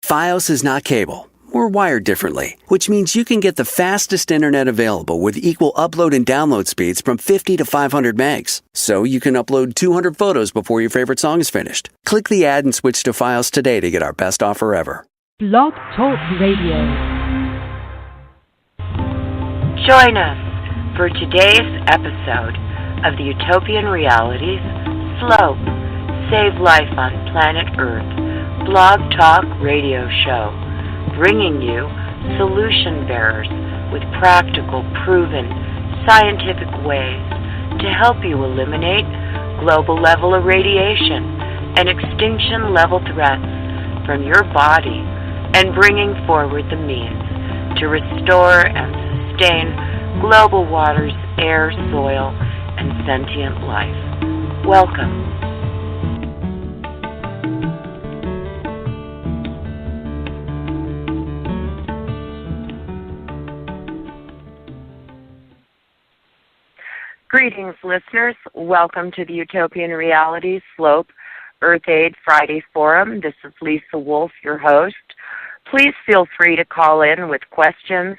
Fios is not cable. We're wired differently, which means you can get the fastest internet available with equal upload and download speeds from 50 to 500 megs. So you can upload 200 photos before your favorite song is finished. Click the ad and switch to Fios today to get our best offer ever. Blog Talk Radio. Join us for today's episode of the Utopian Realities Slope, Save Life on Planet Earth Blog Talk Radio Show, bringing you solution bearers with practical, proven, scientific ways to help you eliminate global level irradiation and extinction level threats from your body, and bringing forward the means to restore and sustain global waters, air, soil, and sentient life. Welcome. Greetings, listeners. Welcome to the Utopian Realities Slope Earth Aid Friday Forum. This is Lisa Wolf, your host. Please feel free to call in with questions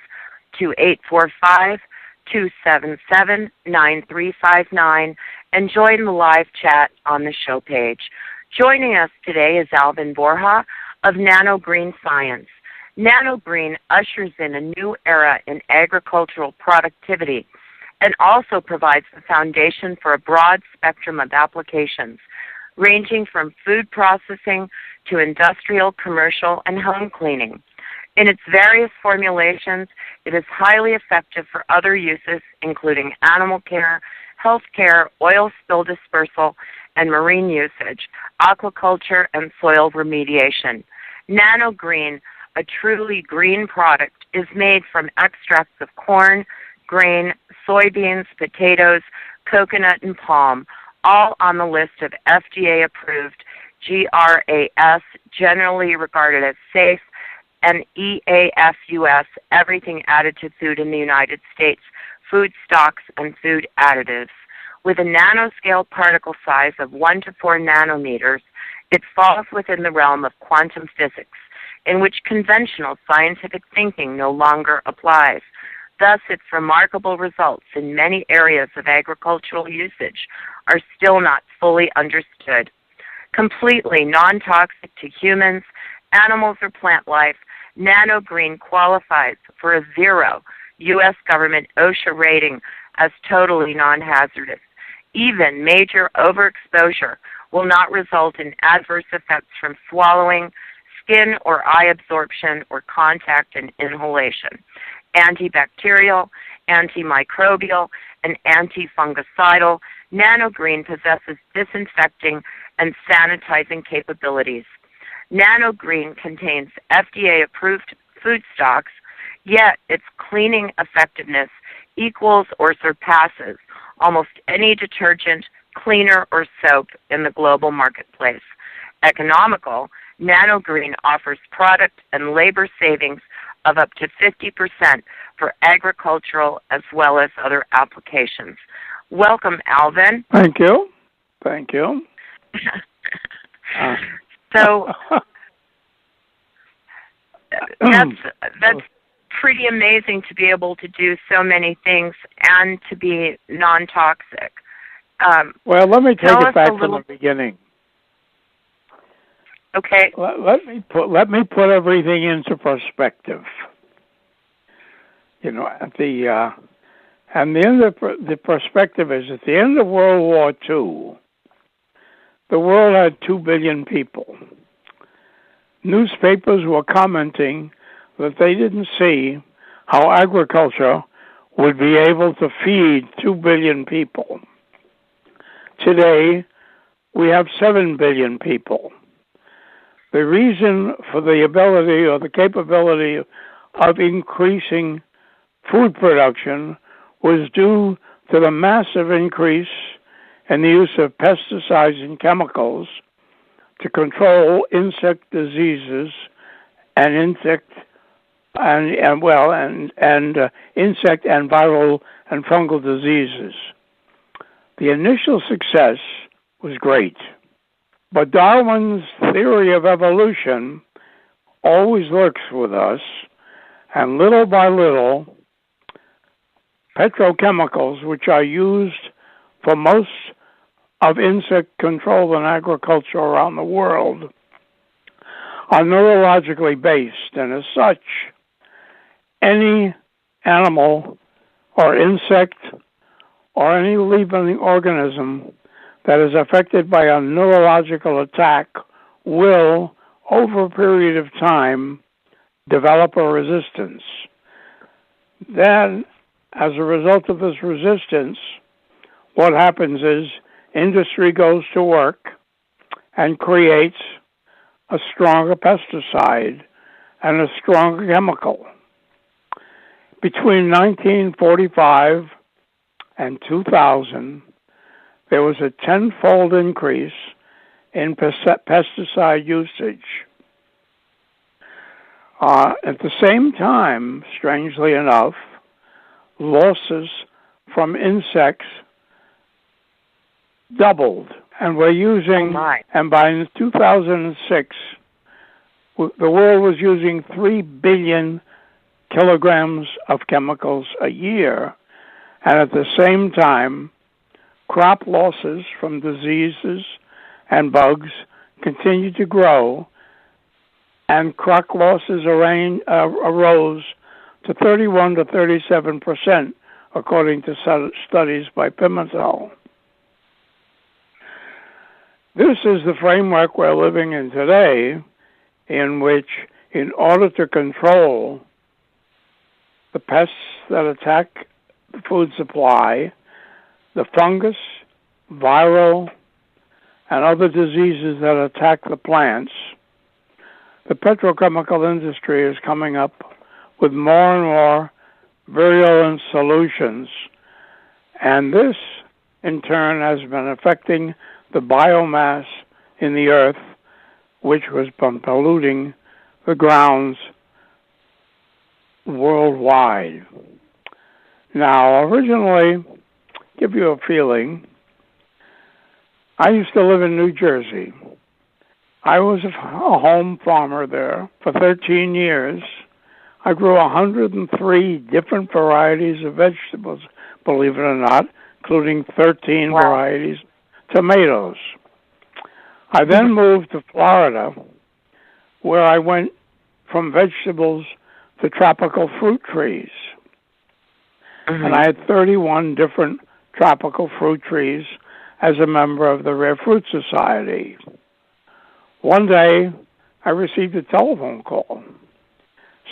to 845-277-9359 and join the live chat on the show page. Joining us today is Alvin Bojar of Nano Green Science. Nano Green ushers in a new era in agricultural productivity and also provides the foundation for a broad spectrum of applications, ranging from food processing to industrial, commercial, and home cleaning. In its various formulations, it is highly effective for other uses, including animal care, health care, oil spill dispersal, and marine usage, aquaculture, and soil remediation. Nano Green, a truly green product, is made from extracts of corn, grain, soybeans, potatoes, coconut, and palm, all on the list of FDA-approved GRAS, generally regarded as safe, and EAFUS, everything added to food in the United States, food stocks, and food additives. With a nanoscale particle size of 1 to 4 nanometers, it falls within the realm of quantum physics, in which conventional scientific thinking no longer applies. Thus, its remarkable results in many areas of agricultural usage are still not fully understood. Completely non-toxic to humans, animals, or plant life, Nano Green qualifies for a 0 U.S. government OSHA rating as totally non-hazardous. Even major overexposure will not result in adverse effects from swallowing, skin or eye absorption, or contact and inhalation. Antibacterial, antimicrobial, and antifungicidal, Nano Green possesses disinfecting and sanitizing capabilities. Nano Green contains FDA-approved food stocks, yet its cleaning effectiveness equals or surpasses almost any detergent, cleaner, or soap in the global marketplace. Economical, Nano Green offers product and labor savings of up to 50% for agricultural as well as other applications. Welcome, Alvin. Thank you. Thank you. So that's pretty amazing to be able to do so many things and to be non-toxic. Well, let me take it back from the beginning. Okay. Let me put everything into perspective. You know, at the and the end of the perspective is at the end of World War II, the world had 2 billion people. Newspapers were commenting that they didn't see how agriculture would be able to feed 2 billion people. Today, we have 7 billion people. The reason for the ability or the capability of increasing food production was due to the massive increase in the use of pesticides and chemicals to control insect diseases and insect and viral and fungal diseases. The initial success was great, but Darwin's theory of evolution always lurks with us, and little by little, petrochemicals, which are used for most of insect control in agriculture around the world, are neurologically based, and as such, any animal or insect or any living organism that is affected by a neurological attack will, over a period of time, develop a resistance. Then, as a result of this resistance, what happens is industry goes to work and creates a stronger pesticide and a stronger chemical. Between 1945 and 2000, there was a tenfold increase in pesticide usage. At the same time, strangely enough, losses from insects doubled. And we're using, and by 2006, the world was using 3 billion kilograms of chemicals a year. And at the same time, crop losses from diseases and bugs continued to grow, and crop losses arose to 31 to 37%, according to studies by Pimentel. This is the framework we're living in today, in which, in order to control the pests that attack the food supply, the fungus, viral, and other diseases that attack the plants, the petrochemical industry is coming up with more and more virulent solutions. And this, in turn, has been affecting the biomass in the earth, which was polluting the grounds worldwide. Now, originally, give you a feeling, I used to live in New Jersey. I was a home farmer there for 13 years. I grew 103 different varieties of vegetables, believe it or not, including 13 varieties of tomatoes. I then moved to Florida, where I went from vegetables to tropical fruit trees. And I had 31 different tropical fruit trees as a member of the Rare Fruit Society. One day, I received a telephone call.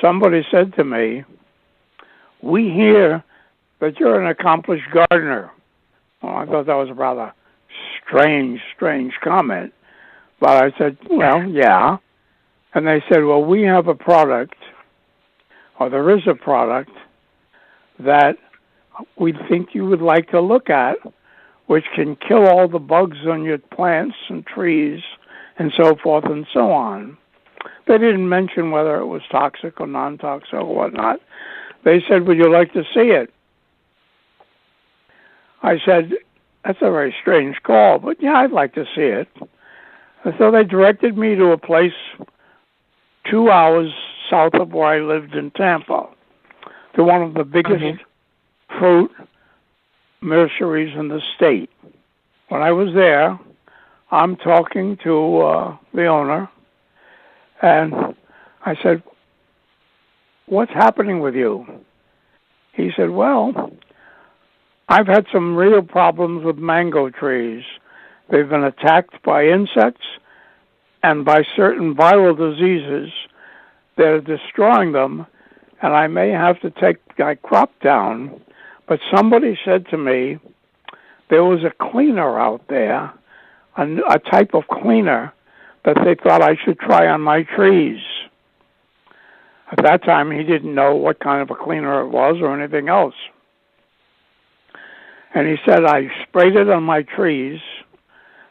Somebody said to me, "We hear that you're an accomplished gardener." Well, I thought that was a rather strange comment. But I said, "Well, yeah." And they said, "Well, we have a product, or there is a product, that we think you would like to look at, which can kill all the bugs on your plants and trees and so forth and so on." They didn't mention whether it was toxic or non-toxic or whatnot. They said, "Would you like to see it?" I said, "That's a very strange call, but yeah, I'd like to see it." And so they directed me to a place 2 hours south of where I lived in Tampa, to one of the biggest fruit nurseries in the state. When I was there, I'm talking to the owner, and I said, "What's happening with you?" He said, "Well, I've had some real problems with mango trees. They've been attacked by insects and by certain viral diseases that are destroying them, and I may have to take my crop down. But somebody said to me there was a cleaner out there, a type of cleaner that they thought I should try on my trees." At that time, he didn't know what kind of a cleaner it was or anything else. And he said, I sprayed it on my trees,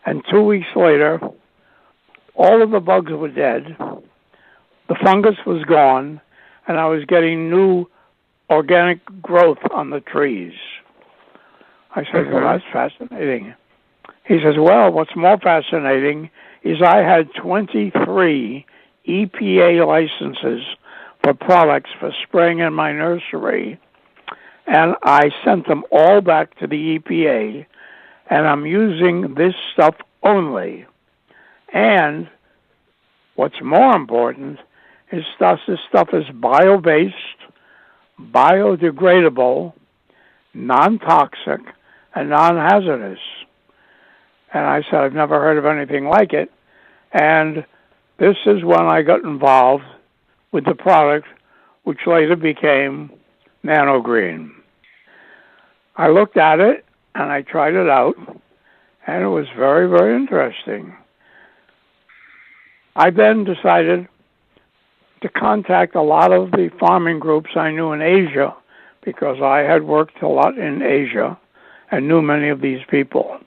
and 2 weeks later, all of the bugs were dead, the fungus was gone, and I was getting new organic growth on the trees. I said, "Well, that's fascinating." He says, "Well, what's more fascinating is I had 23 EPA licenses for products for spraying in my nursery, and I sent them all back to the EPA, and I'm using this stuff only. And what's more important is this stuff is bio-based, biodegradable, non-toxic, and non-hazardous. And I said, I've never heard of anything like it. And this is when I got involved with the product, which later became Nano Green. I looked at it, and I tried it out, and it was very, very interesting. I then decided to contact a lot of the farming groups I knew in Asia, because I had worked a lot in Asia and knew many of these people.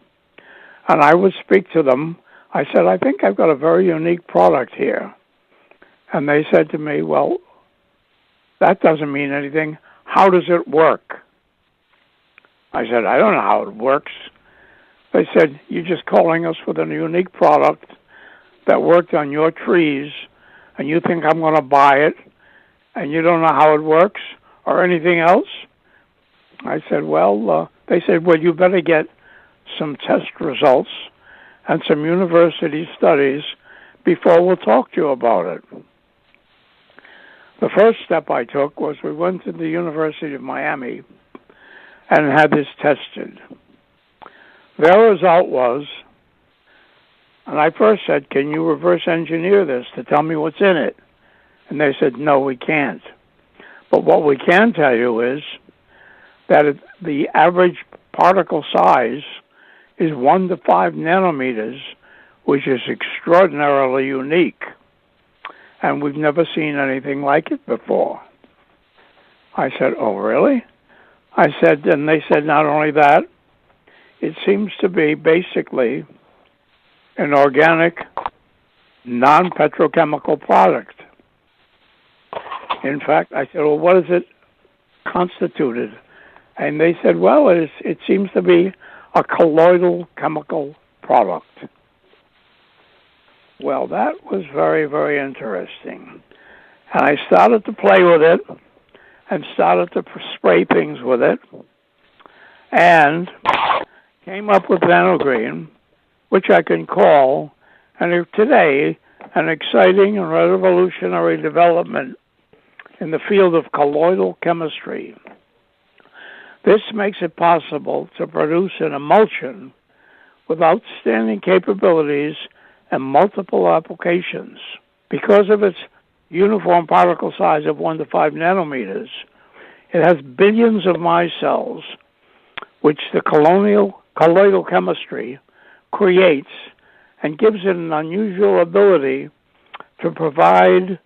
And I would speak to them. I said, I think I've got a very unique product here. And they said to me, well, that doesn't mean anything. How does it work? I said, I don't know how it works. They said, you're just calling us with a unique product that worked on your trees, and you think I'm going to buy it, and you don't know how it works or anything else? I said, well, they said, well, you better get some test results and some university studies before we'll talk to you about it. The first step I took was we went to the University of Miami and had this tested. Their result was, and I first said, can you reverse engineer this to tell me what's in it? And they said, no, we can't. But what we can tell you is that the average particle size is 1 to 5 nanometers, which is extraordinarily unique. And we've never seen anything like it before. I said, oh, really? I said, and they said, not only that, it seems to be basically an organic, non-petrochemical product. In fact, I said, well, what is it constituted? And they said, well, it seems to be a colloidal chemical product. Well, that was very, very interesting. And I started to play with it and started to spray things with it and came up with Nano Green, which I can call, and today, an exciting and revolutionary development in the field of colloidal chemistry. This makes it possible to produce an emulsion with outstanding capabilities and multiple applications. Because of its uniform particle size of 1 to 5 nanometers, it has billions of micelles, which the colloidal chemistry creates and gives it an unusual ability to provide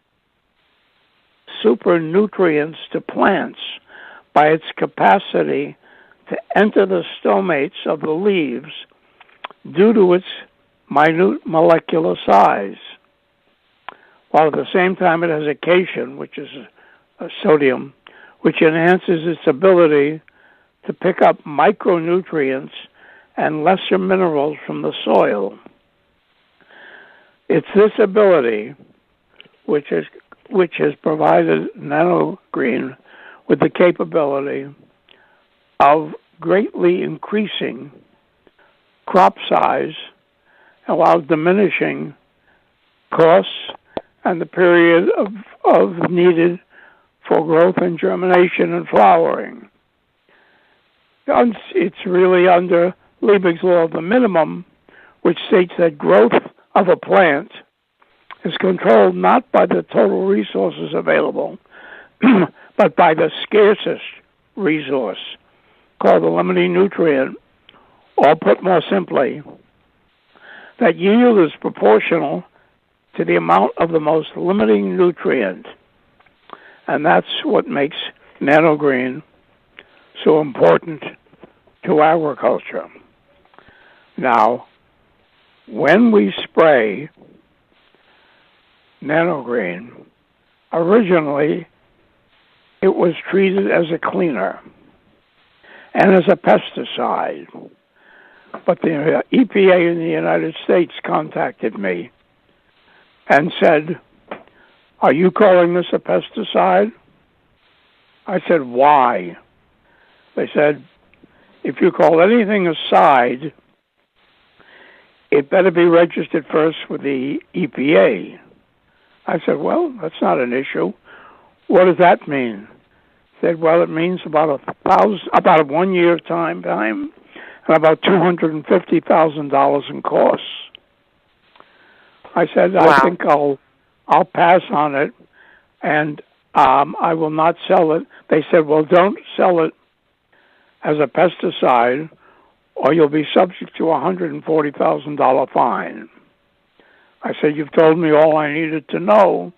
super nutrients to plants by its capacity to enter the stomates of the leaves due to its minute molecular size, while at the same time it has a cation, which is a sodium, which enhances its ability to pick up micronutrients and lesser minerals from the soil. It's this ability which has provided Nano Green with the capability of greatly increasing crop size while diminishing costs and the period of needed for growth and germination and flowering. It's really under Liebig's law of the minimum, which states that growth of a plant is controlled not by the total resources available, but by the scarcest resource, called the limiting nutrient, or put more simply, that yield is proportional to the amount of the most limiting nutrient. And that's what makes Nano Green so important to agriculture. Now, when we spray Nano Green, originally it was treated as a cleaner and as a pesticide. But the EPA in the United States contacted me and said, "Are you calling this a pesticide?" I said, "Why?" They said, "If you call anything a side, it better be registered first with the EPA." I said, "Well, that's not an issue. What does that mean?" They said, "Well, it means about a 1 year time, and about $250,000 in costs." I said, Wow. "I think I'll pass on it, and I will not sell it." They said, "Well, don't sell it as a pesticide, or you'll be subject to a $140,000 fine." I said, "You've told me all I needed to know."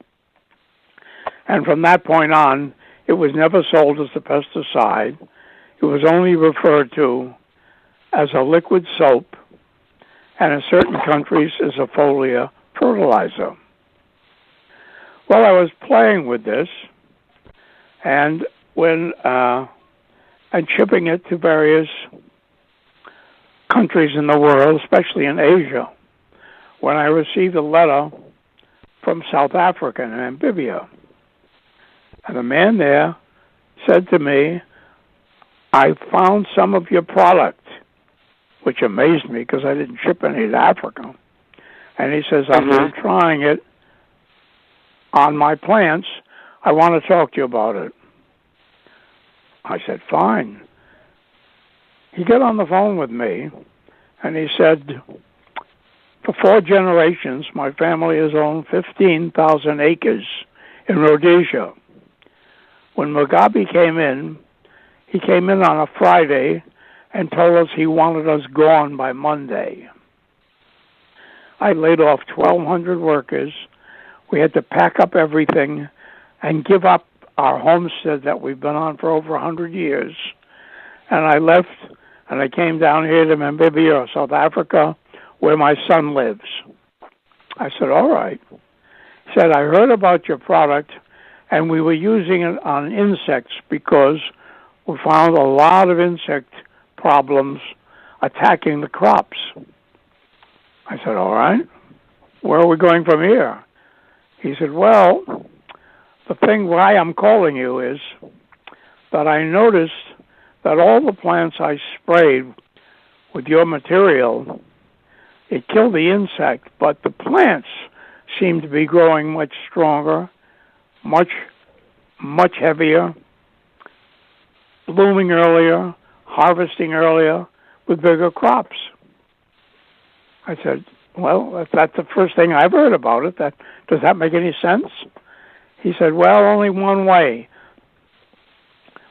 And from that point on, it was never sold as a pesticide. It was only referred to as a liquid soap, and in certain countries as a foliar fertilizer. Well, I was playing with this, and and shipping it to various countries in the world, especially in Asia, when I received a letter from South Africa in Namibia. And the man there said to me, "I found some of your product," which amazed me because I didn't ship any to Africa. And he says, "I've been trying it on my plants. I want to talk to you about it." I said, "Fine." He got on the phone with me, and he said, "For 4 generations, my family has owned 15,000 acres in Rhodesia. When Mugabe came in, he came in on a Friday and told us he wanted us gone by Monday. I laid off 1,200 workers. We had to pack up everything and give up our homestead that we've been on for over 100 years. And I left, and I came down here to Namibia, South Africa, where my son lives." I said, "All right." He said, "I heard about your product, and we were using it on insects because we found a lot of insect problems attacking the crops." I said, "All right. Where are we going from here?" He said, "Well, the thing why I'm calling you is that I noticed that all the plants I sprayed with your material, it killed the insect, but the plants seem to be growing much stronger, much heavier, blooming earlier, harvesting earlier, with bigger crops." I said, "Well, that's the first thing I've heard about it. Does that make any sense?" He said, "Well, only one way.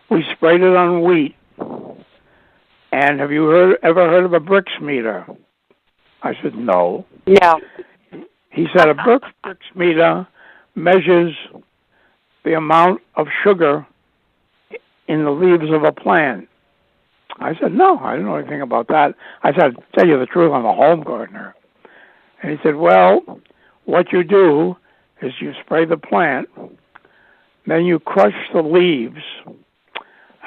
We sprayed it on wheat. And have you ever heard of a Brix meter?" I said, "No." No. He said, "A Brix meter measures the amount of sugar in the leaves of a plant." I said, "No, I don't know anything about that." I said, "To tell you the truth, I'm a home gardener." And he said, "Well, what you do is you spray the plant, then you crush the leaves,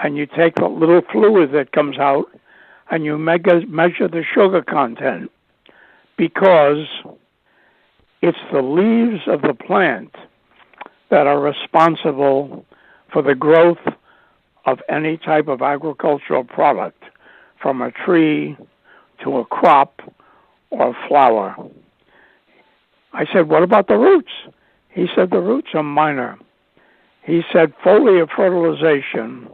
and you take the little fluid that comes out, and you measure the sugar content, because it's the leaves of the plant that are responsible for the growth of any type of agricultural product, from a tree to a crop or flower." I said, "What about the roots?" He said, "The roots are minor." He said, "Foliar fertilization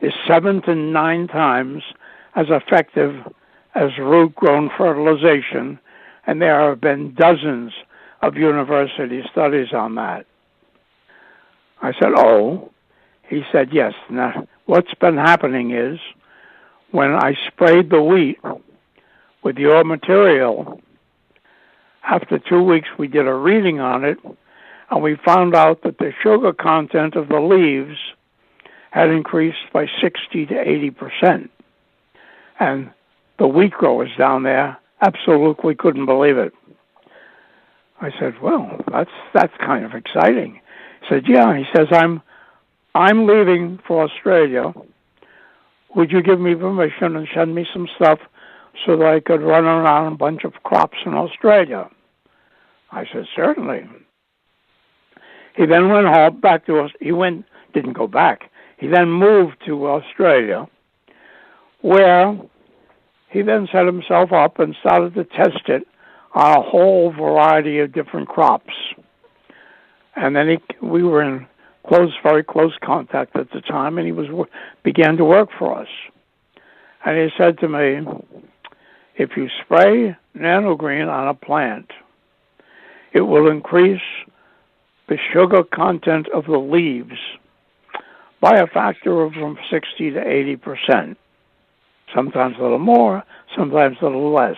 is 7 to 9 times as effective as root-grown fertilization, and there have been dozens of university studies on that." I said, "Oh?" He said, "Yes. Now, what's been happening is when I sprayed the wheat with your material, after 2 weeks we did a reading on it, and we found out that the sugar content of the leaves had increased by 60 to 80%. And the wheat growers down there absolutely couldn't believe it." I said, "Well, that's kind of exciting." He said, "Yeah." He says, I'm leaving for Australia. Would you give me permission and send me some stuff so that I could run around a bunch of crops in Australia?" I said, "Certainly." He then went home back to us. Didn't go back. He then moved to Australia, where he then set himself up and started to test it on a whole variety of different crops. And then we were in very close contact at the time, and he began to work for us. And he said to me, if you spray nanogreen on a plant, it will increase the sugar content of the leaves by a factor of from 60 to 80%. Sometimes a little more, sometimes a little less.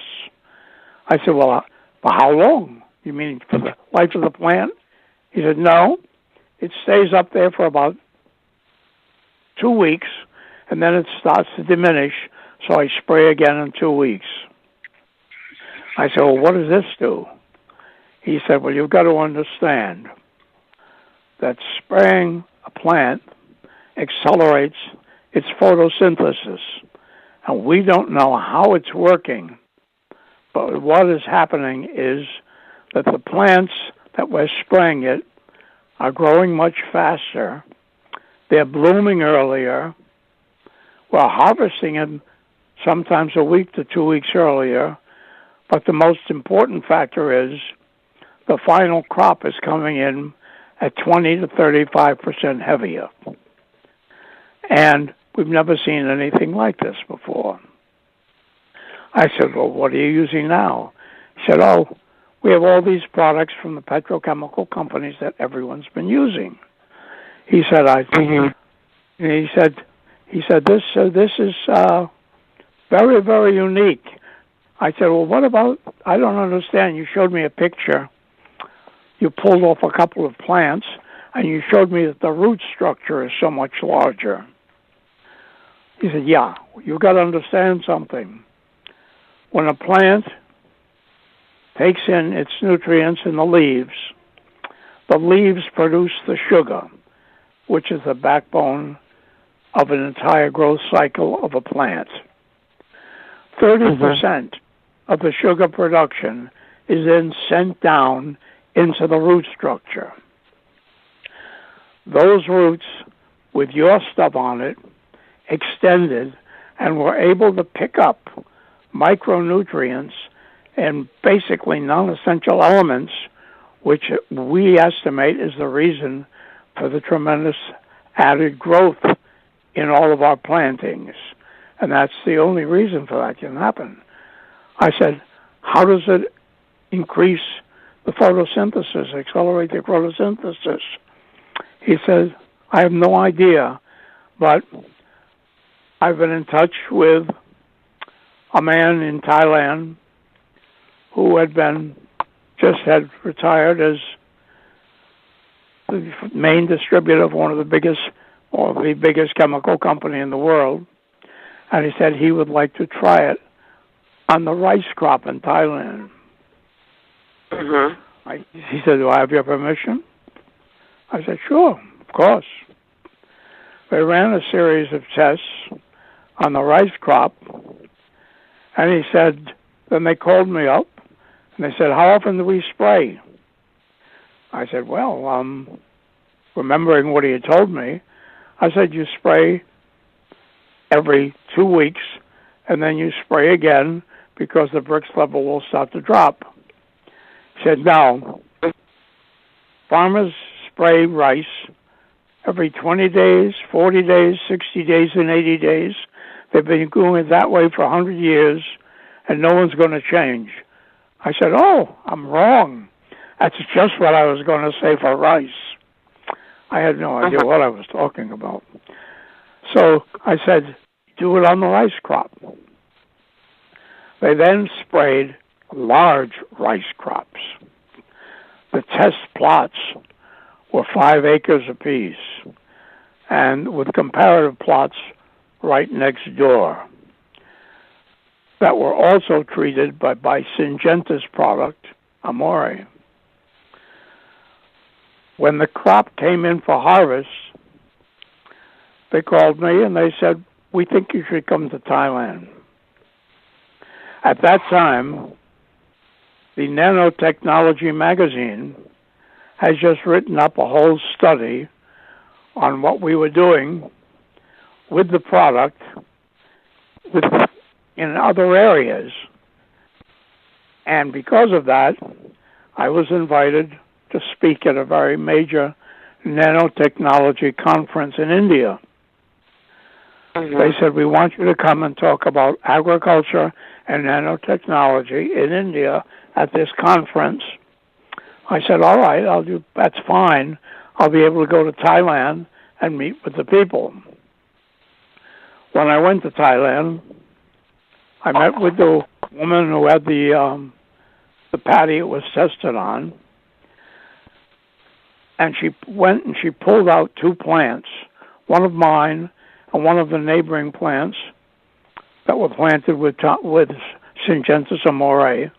I said, well, for how long? You mean for the life of the plant? He said, no, it stays up there for about 2 weeks, and then it starts to diminish, so I spray again in 2 weeks. I said, well, what does this do? He said, well, you've got to understand that spraying a plant accelerates its photosynthesis, and we don't know how it's working, but what is happening is that the plants that we're spraying it are growing much faster, they're blooming earlier, we're harvesting them sometimes a week to 2 weeks earlier, but the most important factor is the final crop is coming in at 20 to 35% heavier. And we've never seen anything like this before. I said, well, what are you using now? He said, oh, we have all these products from the petrochemical companies that everyone's been using. He said, he said, this is very, very unique. I said, well, what about, I don't understand. You showed me a picture. You pulled off a couple of plants, and you showed me that the root structure is so much larger. He said, yeah, you've got to understand something. When a plant takes in its nutrients in the leaves produce the sugar, which is the backbone of an entire growth cycle of a plant. 30% of the sugar production is then sent down into the root structure. Those roots, with your stuff on it, extended and were able to pick up micronutrients and basically non-essential elements, which we estimate is the reason for the tremendous added growth in all of our plantings. And that's the only reason for that can happen. I said, how does it increase the photosynthesis, accelerate the photosynthesis? He said, I have no idea, but I've been in touch with a man in Thailand who had retired as the main distributor of one of the biggest chemical company in the world. And he said he would like to try it on the rice crop in Thailand. Mm-hmm. He said, do I have your permission? I said, sure, of course. They ran a series of tests on the rice crop, and he said, then they called me up, and they said, how often do we spray? I said, well, remembering what he had told me, I said, you spray every 2 weeks, and then you spray again because the Brix level will start to drop. He said, no, farmers spray rice every 20 days, 40 days, 60 days, and 80 days. They've been doing it that way for 100 years, and no one's going to change. I said, oh, I'm wrong. That's just what I was going to say for rice. I had no idea what I was talking about. So I said, do it on the rice crop. They then sprayed large rice crops. The test plots were 5 acres apiece, and with comparative plots right next door that were also treated by Syngenta's product, Amore. When the crop came in for harvest, they called me and they said, we think you should come to Thailand. At that time, the Nanotechnology magazine has just written up a whole study on what we were doing with the product in other areas. And because of that, I was invited to speak at a very major nanotechnology conference in India. Mm-hmm. They said, we want you to come and talk about agriculture and nanotechnology in India at this conference. I said, all right, that's fine. I'll be able to go to Thailand and meet with the people. When I went to Thailand, I met with the woman who had the patty it was tested on, and she went and she pulled out two plants, one of mine and one of the neighboring plants that were planted with Syngenta amore.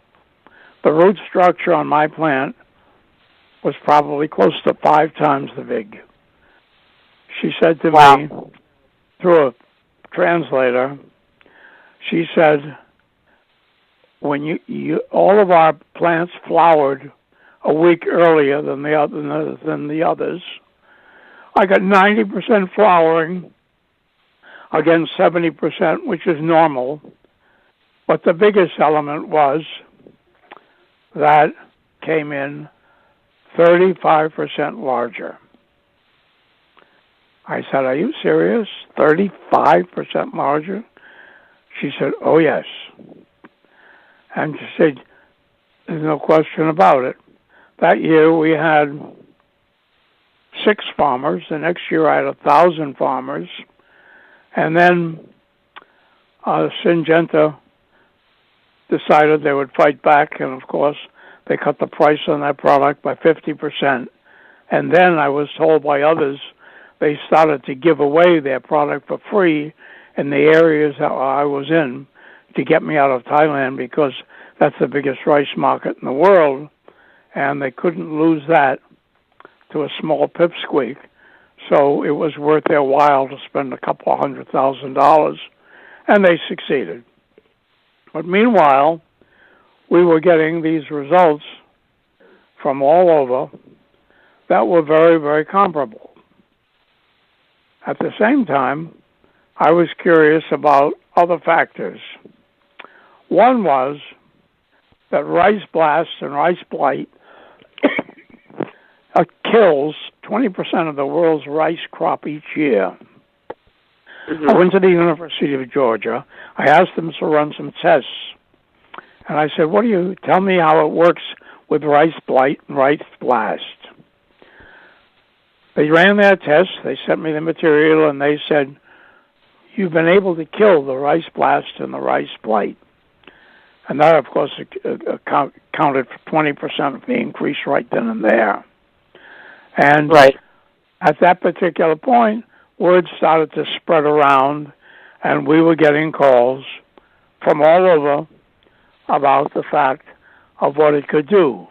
The root structure on my plant was probably close to 5 times the big. She said to me, through a translator, she said, when you all of our plants flowered a week earlier than the others. I got 90% flowering against 70%, which is normal. But the biggest element was that came in 35% larger. I said, are you serious? 35% larger? She said, oh, yes. And she said, there's no question about it. That year we had 6 farmers. The next year I had 1,000 farmers. And then Syngenta decided they would fight back, and of course they cut the price on that product by 50%. And then I was told by others they started to give away their product for free in the areas that I was in to get me out of Thailand, because that's the biggest rice market in the world, and they couldn't lose that to a small pipsqueak. So it was worth their while to spend a couple of $100,000, and they succeeded. But meanwhile, we were getting these results from all over that were very, very comparable. At the same time, I was curious about other factors. One was that rice blast and rice blight kills 20% of the world's rice crop each year. Mm-hmm. I went to the University of Georgia. I asked them to run some tests. And I said, tell me how it works with rice blight and rice blast. They ran their tests. They sent me the material, and they said, you've been able to kill the rice blast and the rice blight. And that, of course, counted for 20% of the increase right then and there. And at that particular point, word started to spread around, and we were getting calls from all over about the fact of what it could do.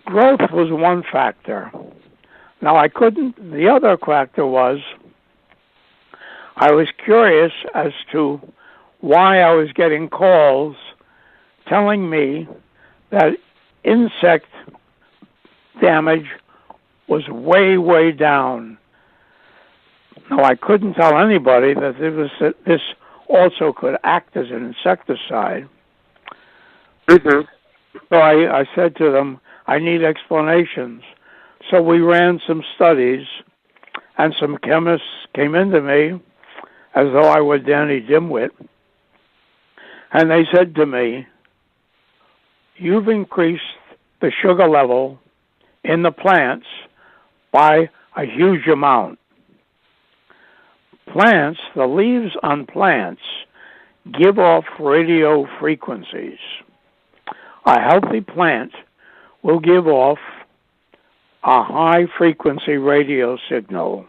Growth was one factor. Now, the other factor was, I was curious as to why I was getting calls telling me that insect damage was way, way down. Now, I couldn't tell anybody that this also could act as an insecticide. Mm-hmm. So I said to them, I need explanations. So we ran some studies, and some chemists came into me as though I were Danny Dimwit, and they said to me, you've increased the sugar level in the plants by a huge amount. Plants, the leaves on plants, give off radio frequencies. A healthy plant will give off a high-frequency radio signal.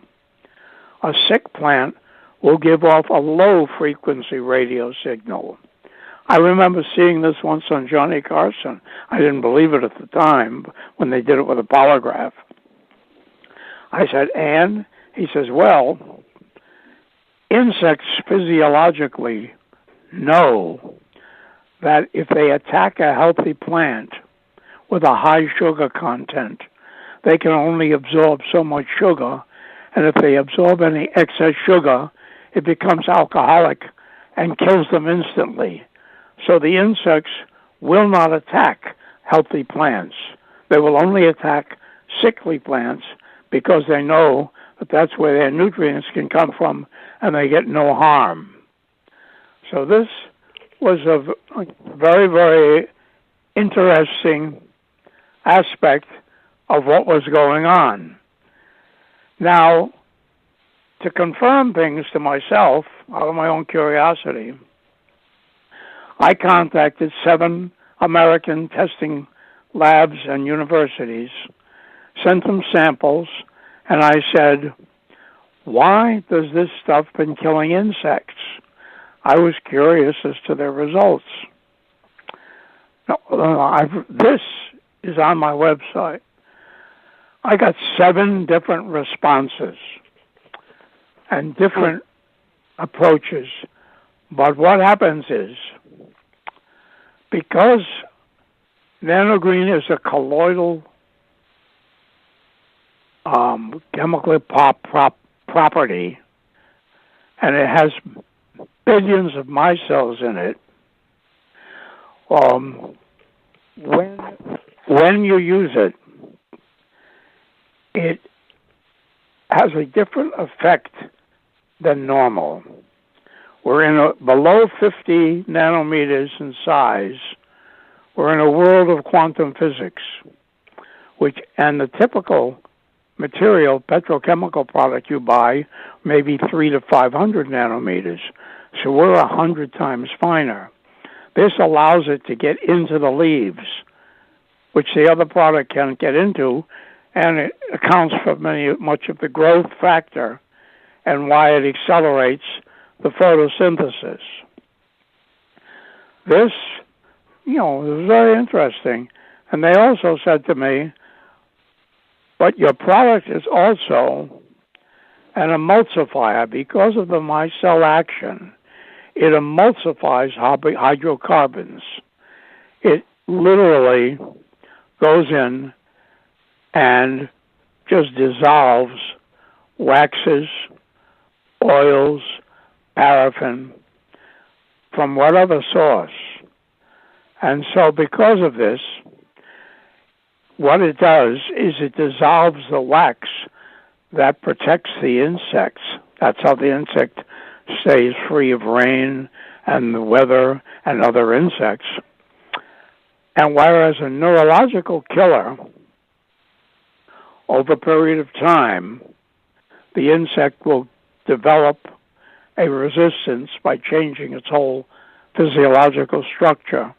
A sick plant will give off a low-frequency radio signal. I remember seeing this once on Johnny Carson. I didn't believe it at the time when they did it with a polygraph. I said, and? He says, well, insects physiologically know that if they attack a healthy plant with a high sugar content. They can only absorb so much sugar, and if they absorb any excess sugar, it becomes alcoholic and kills them instantly. So the insects will not attack healthy plants. They will only attack sickly plants because they know that that's where their nutrients can come from and they get no harm. So this was a very, very interesting aspect of what was going on. Now, to confirm things to myself, out of my own curiosity, I contacted 7 American testing labs and universities, sent them samples, and I said, why does this stuff been killing insects? I was curious as to their results. This is on my website. I got 7 different responses and different approaches. But what happens is, because nanogreen is a colloidal chemical property, and it has billions of micelles in it, when you use it, it has a different effect than normal. We're in below 50 nanometers in size. We're in a world of quantum physics, and the typical material, petrochemical product you buy, maybe 300 to 500 nanometers. So we're 100 times finer. This allows it to get into the leaves, which the other product can't get into, and it accounts for much of the growth factor and why it accelerates the photosynthesis. This, is very interesting. And they also said to me, but your product is also an emulsifier. Because of the micelle action, it emulsifies hydrocarbons. It literally goes in and just dissolves waxes, oils, paraffin from whatever source. And so because of this, what it does is it dissolves the wax that protects the insects. That's how the insect stays free of rain and the weather and other insects. And whereas a neurological killer, over a period of time, the insect will develop a resistance by changing its whole physiological structure.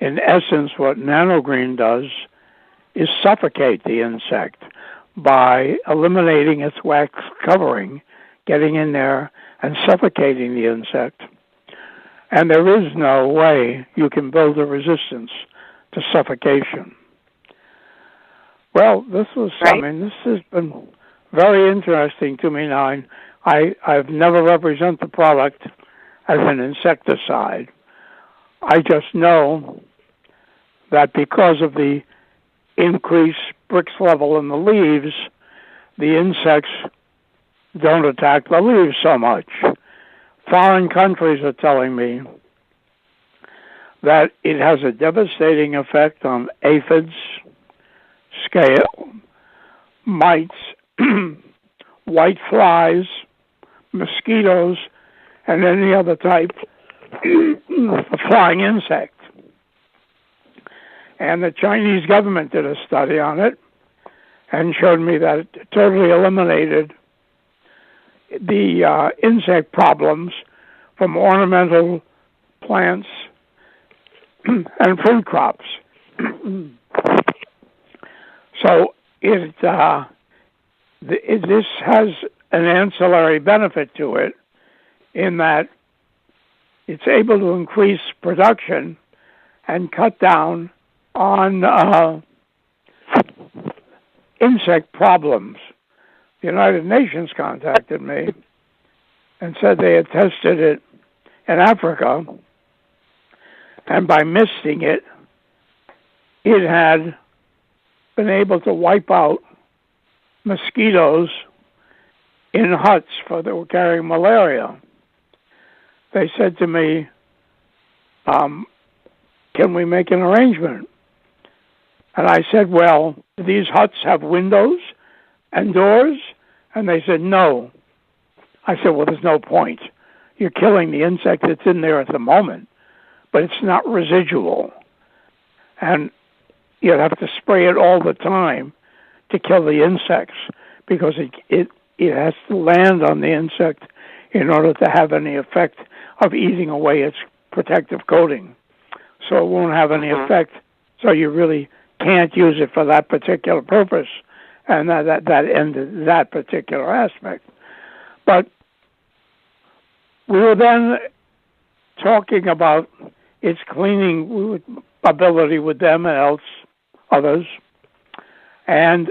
In essence, what nanogreen does is suffocate the insect by eliminating its wax covering, getting in there and suffocating the insect. And there is no way you can build a resistance to suffocation. Well, this has been very interesting to me now. I've never represented the product as an insecticide. I just know that because of the increased Brix level in the leaves, the insects don't attack the leaves so much. Foreign countries are telling me that it has a devastating effect on aphids, scale, mites, white flies, mosquitoes, and any other type of flying insect. And the Chinese government did a study on it and showed me that it totally eliminated the insect problems from ornamental plants and fruit crops. So this has an ancillary benefit to it in that it's able to increase production and cut down on insect problems. The United Nations contacted me and said they had tested it in Africa, and by misting it, it had been able to wipe out mosquitoes in huts for that were carrying malaria. They said to me, can we make an arrangement? And I said, well, do these huts have windows and doors? And they said, no. I said, well, there's no point. You're killing the insect that's in there at the moment, but it's not residual. And you'd have to spray it all the time to kill the insects because it has to land on the insect in order to have any effect of eating away its protective coating. So it won't have any effect. So you really can't use it for that particular purpose. And that ended that particular aspect. But we were then talking about its cleaning ability with them and others. And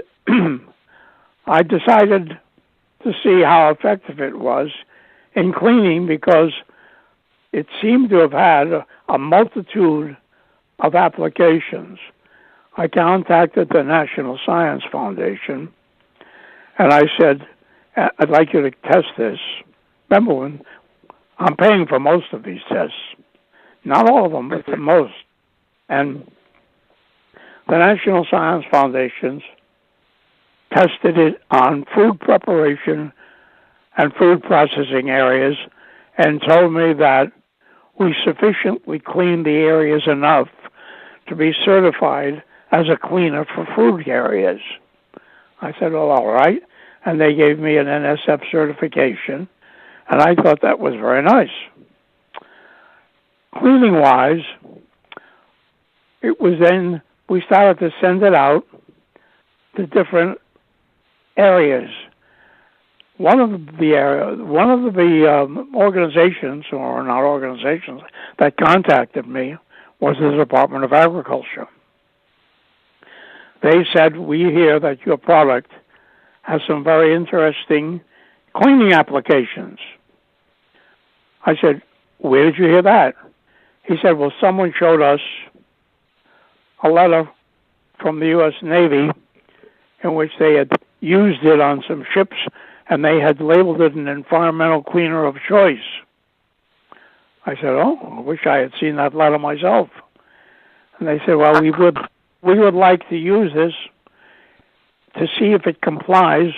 I decided to see how effective it was in cleaning because it seemed to have had a multitude of applications. I contacted the National Science Foundation and I said, I'd like you to test this. Remember, when I'm paying for most of these tests, not all of them, but the most. And the National Science Foundations tested it on food preparation and food processing areas and told me that we sufficiently cleaned the areas enough to be certified as a cleaner for food areas. I said, well, all right. And they gave me an NSF certification, and I thought that was very nice. Cleaning-wise, it was then we started to send it out to different areas. One of the organizations, or not organizations, that contacted me was the Department of Agriculture. They said, we hear that your product has some very interesting cleaning applications. I said, where did you hear that? He said, well, someone showed us a letter from the U.S. Navy in which they had used it on some ships and they had labeled it an environmental cleaner of choice. I said, oh, I wish I had seen that letter myself. And they said, well, we would like to use this to see if it complies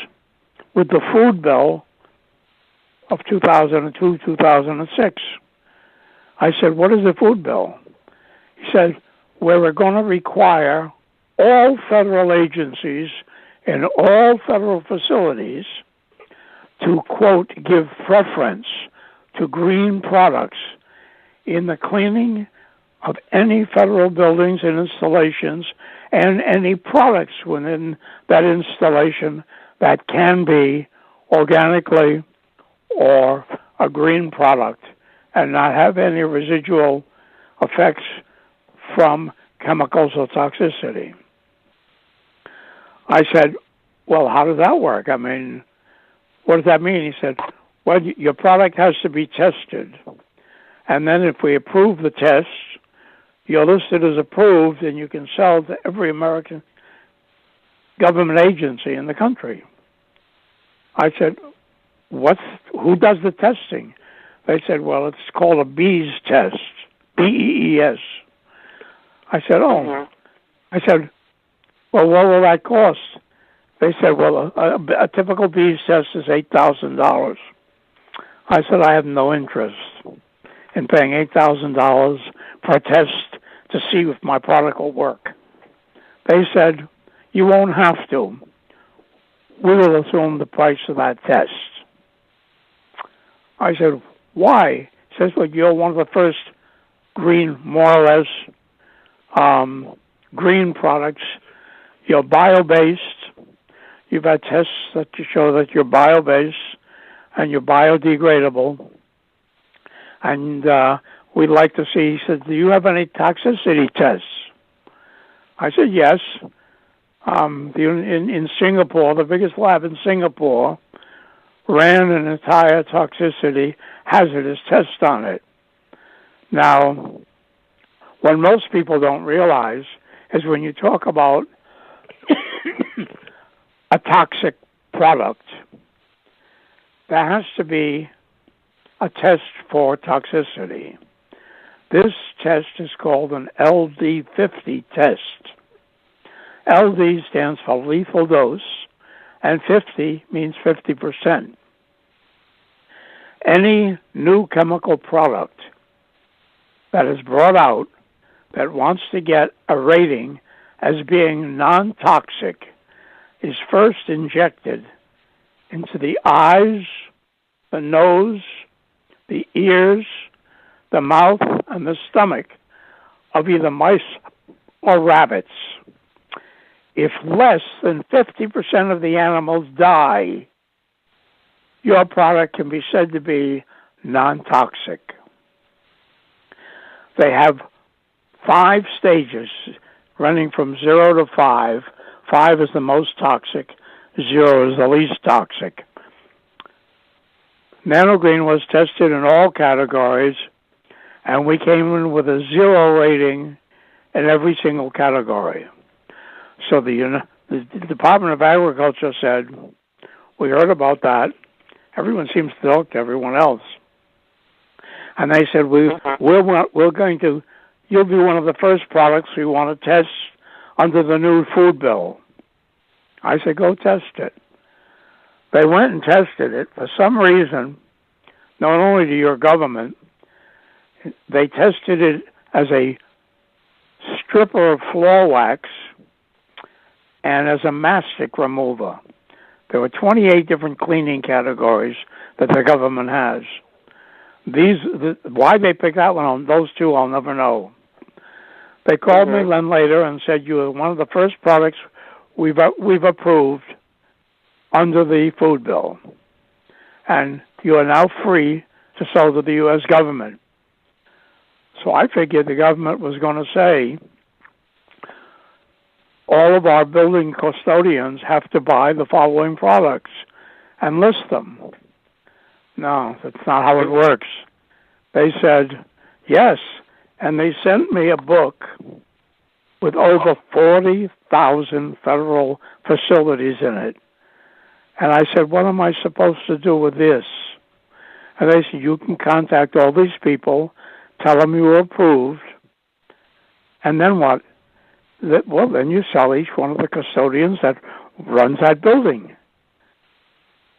with the food bill of 2002, 2006. I said, what is the food bill? He said, we're going to require all federal agencies and all federal facilities to, quote, give preference to green products in the cleaning of any federal buildings and installations and any products within that installation that can be organically or a green product and not have any residual effects from chemicals or toxicity. I said, well, how does that work? I mean, what does that mean? He said, well, your product has to be tested. And then if we approve the test, you're listed as approved and you can sell to every American government agency in the country. I said, who does the testing? They said, well, it's called a BEES test, BEES. I said, oh. I said, well, what will that cost? They said, well, a typical BEES test is $8,000. I said, I have no interest in paying $8,000 per test to see if my product will work. They said, you won't have to. We will assume the price of that test. I said, why? He says, well, you're one of the first green, more or less, green products. You're bio-based. You've had tests that show that you're bio-based and you're biodegradable. And we'd like to see, he said, do you have any toxicity tests? I said, yes. In Singapore, the biggest lab in Singapore ran an entire toxicity hazardous test on it. Now, what most people don't realize is when you talk about a toxic product, there has to be a test for toxicity. This test is called an LD50 test. LD stands for lethal dose, and 50 means 50%. Any new chemical product that is brought out that wants to get a rating as being non-toxic is first injected into the eyes, the nose, the ears, the mouth, and the stomach of either mice or rabbits. If less than 50% of the animals die, your product can be said to be non-toxic. They have 5 stages running from 0 to 5. 5 is the most toxic. 0 is the least toxic. Nanogreen was tested in all categories, and we came in with a 0 rating in every single category. So the Department of Agriculture said, we heard about that. Everyone seems to talk to everyone else. And they said, we're going to, you'll be one of the first products we want to test under the new food bill. I said, go test it. They went and tested it. For some reason, not only to your government, they tested it as a stripper of floor wax and as a mastic remover. There were 28 different cleaning categories that the government has. Why they picked that one on those two, I'll never know. They called me then later and said, you are one of the first products we've approved under the food bill, and you are now free to sell to the U.S. government. So I figured the government was going to say, all of our building custodians have to buy the following products and list them. No, that's not how it works. They said, yes, and they sent me a book with over 40,000 federal facilities in it. And I said, what am I supposed to do with this? And they said, you can contact all these people, tell them you were approved, and then what? Well, then you sell each one of the custodians that runs that building.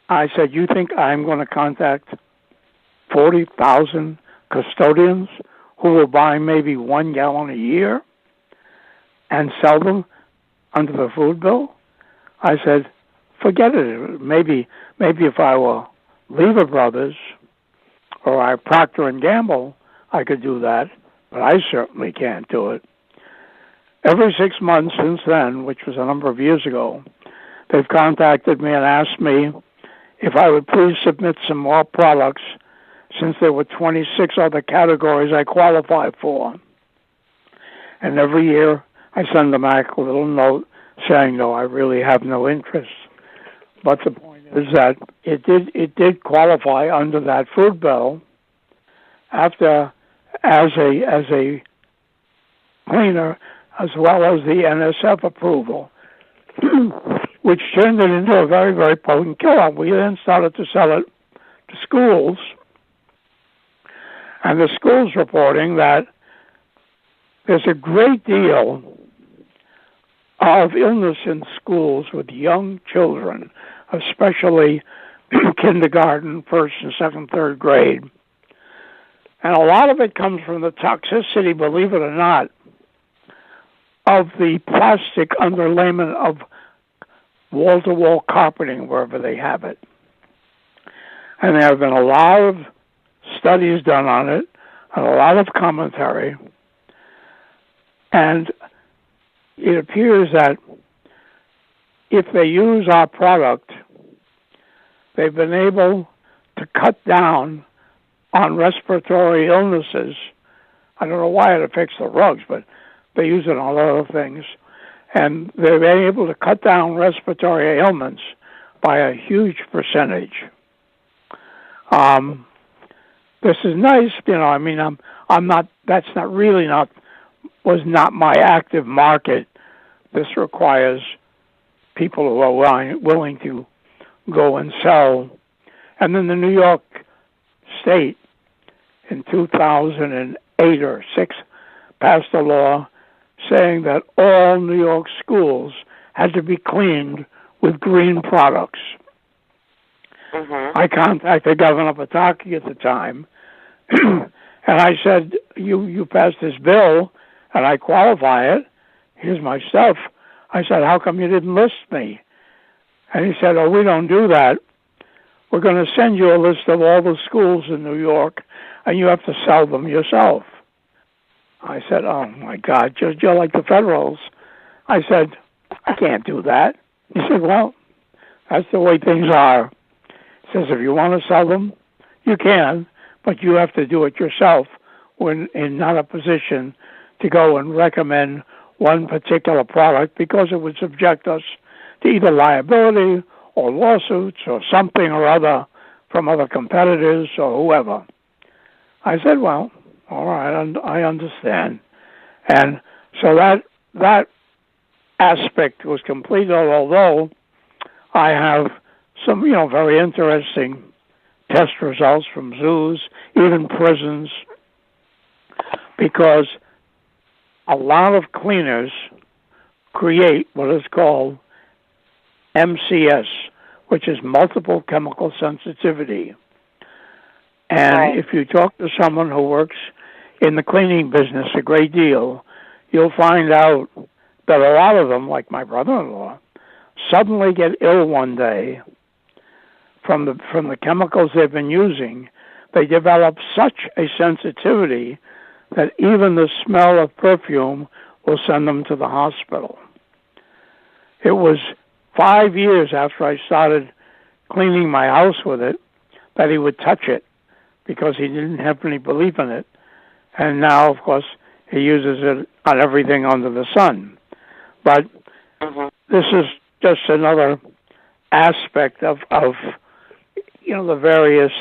I said, you think I'm going to contact 40,000 custodians who will buy maybe 1 gallon a year and sell them under the food bill? I said, forget it. Maybe if I were Lever Brothers or I Procter & Gamble, I could do that, but I certainly can't do it. Every 6 months since then, which was a number of years ago, they've contacted me and asked me if I would please submit some more products since there were 26 other categories I qualified for. And every year I send them back a little note saying, no, I really have no interest. But the point is that it did qualify under that food bill after as a cleaner, as well as the NSF approval, which turned it into a very, very potent killer. We then started to sell it to schools, and the schools reporting that there's a great deal of illness in schools with young children, especially kindergarten, first and second, third grade. And a lot of it comes from the toxicity, believe it or not, of the plastic underlayment of wall-to-wall carpeting wherever they have it. And there have been a lot of studies done on it and a lot of commentary. And it appears that if they use our product, they've been able to cut down on respiratory illnesses. I don't know why it affects the rugs, but they use it on other things. And they've been able to cut down respiratory ailments by a huge percentage. This is nice, you know. I mean, I'm not. That's not really not was not my active market. This requires people who are willing to go and sell. And then the New York State in 2008 or 6 passed a law saying that all New York schools had to be cleaned with green products. Mm-hmm. I contacted Governor Pataki at the time, and I said, you passed this bill, and I qualify it. Here's my stuff. I said, how come you didn't list me? And he said, oh, we don't do that. We're going to send you a list of all the schools in New York, and you have to sell them yourself. I said, oh, my God, you're like the Federals. I said, I can't do that. He said, well, that's the way things are. He says, if you want to sell them, you can, but you have to do it yourself. We're in not a position to go and recommend one particular product because it would subject us to either liability or lawsuits or something or other from other competitors or whoever. I said, well, all right, I understand. And so that aspect was completed, although I have some, very interesting test results from zoos, even prisons, because a lot of cleaners create what is called MCS, which is multiple chemical sensitivity. And right. If you talk to someone who works in the cleaning business a great deal, you'll find out that a lot of them, like my brother-in-law, suddenly get ill one day from the chemicals they've been using. They develop such a sensitivity that even the smell of perfume will send them to the hospital. It was 5 years after I started cleaning my house with it that he would touch it because he didn't have any belief in it. And now, of course, he uses it on everything under the sun. But this is just another aspect of the various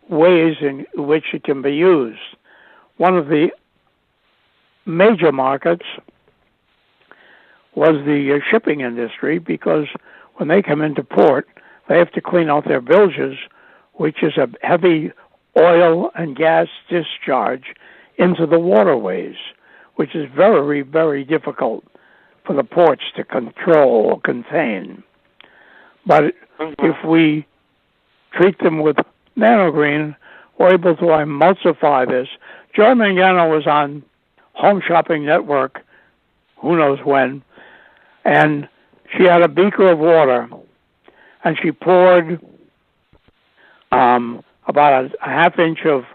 ways in which it can be used. One of the major markets was the shipping industry, because when they come into port, they have to clean out their bilges, which is a heavy oil and gas discharge into the waterways, which is very, very difficult for the ports to control or contain. But if we treat them with nanogreen, we're able to emulsify this. Joy Mangano was on Home Shopping Network, who knows when, and she had a beaker of water, and she poured about a half inch of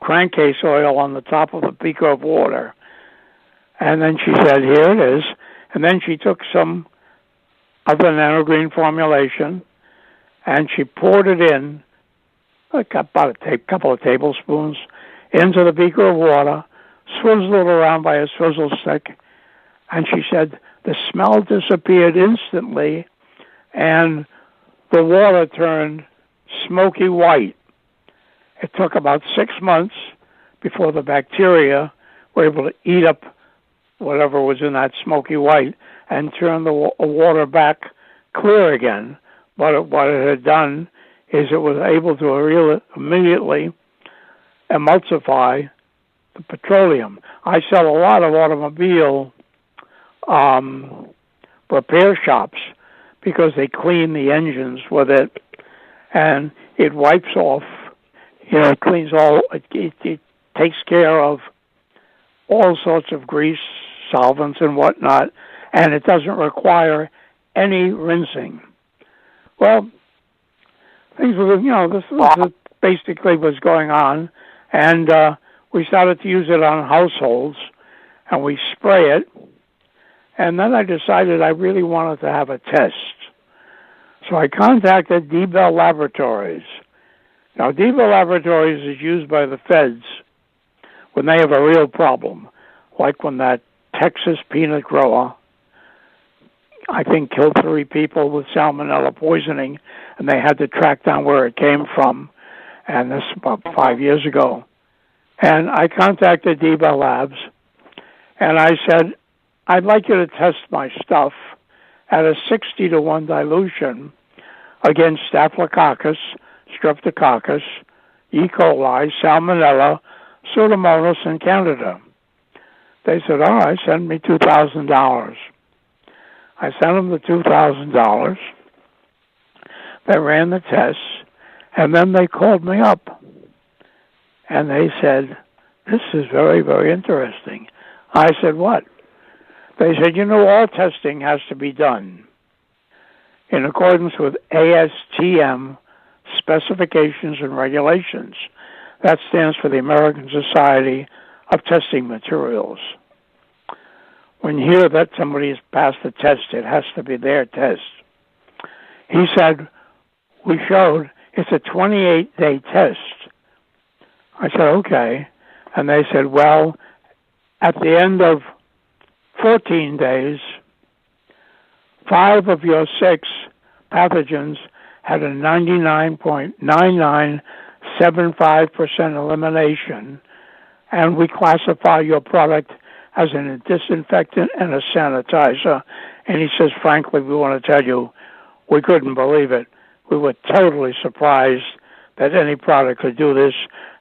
crankcase oil on the top of the beaker of water. And then she said, here it is. And then she took some of the nanogreen formulation, and she poured it in, about a couple of tablespoons, into the beaker of water, swizzled it around by a swizzle stick, and she said the smell disappeared instantly, and the water turned smoky white. It took about 6 months before the bacteria were able to eat up whatever was in that smoky white and turn the water back clear again. But what it had done is it was able to immediately emulsify the petroleum. I sell a lot of automobile repair shops because they clean the engines with it, and it wipes off, it cleans it takes care of all sorts of grease, solvents, and whatnot, and it doesn't require any rinsing. Well, things were, this was basically was going on, and we started to use it on households, and we spray it, and then I decided I really wanted to have a test. So I contacted D-Bell Laboratories. Now, D-Bell Laboratories is used by the feds when they have a real problem, like when that Texas peanut grower, I think, killed 3 people with salmonella poisoning, and they had to track down where it came from, and this about 5 years ago. And I contacted D-Bell Labs, And I said, I'd like you to test my stuff at a 60-to-1 dilution against Staphylococcus, Streptococcus, E. coli, Salmonella, Pseudomonas, and Candida. They said, all right, send me $2,000. I sent them the $2,000. They ran the tests, and then they called me up. And they said, this is very, very interesting. I said, what? They said, all testing has to be done in accordance with ASTM specifications and regulations. That stands for the American Society of Testing Materials. When you hear that somebody has passed the test, it has to be their test. He said, we showed it's a 28-day test. I said, okay. And they said, well, at the end of 14 days, 5 of your 6 pathogens had a 99.9975% elimination, and we classify your product as a disinfectant and a sanitizer. And he says, frankly, we want to tell you, we couldn't believe it. We were totally surprised that any product could do this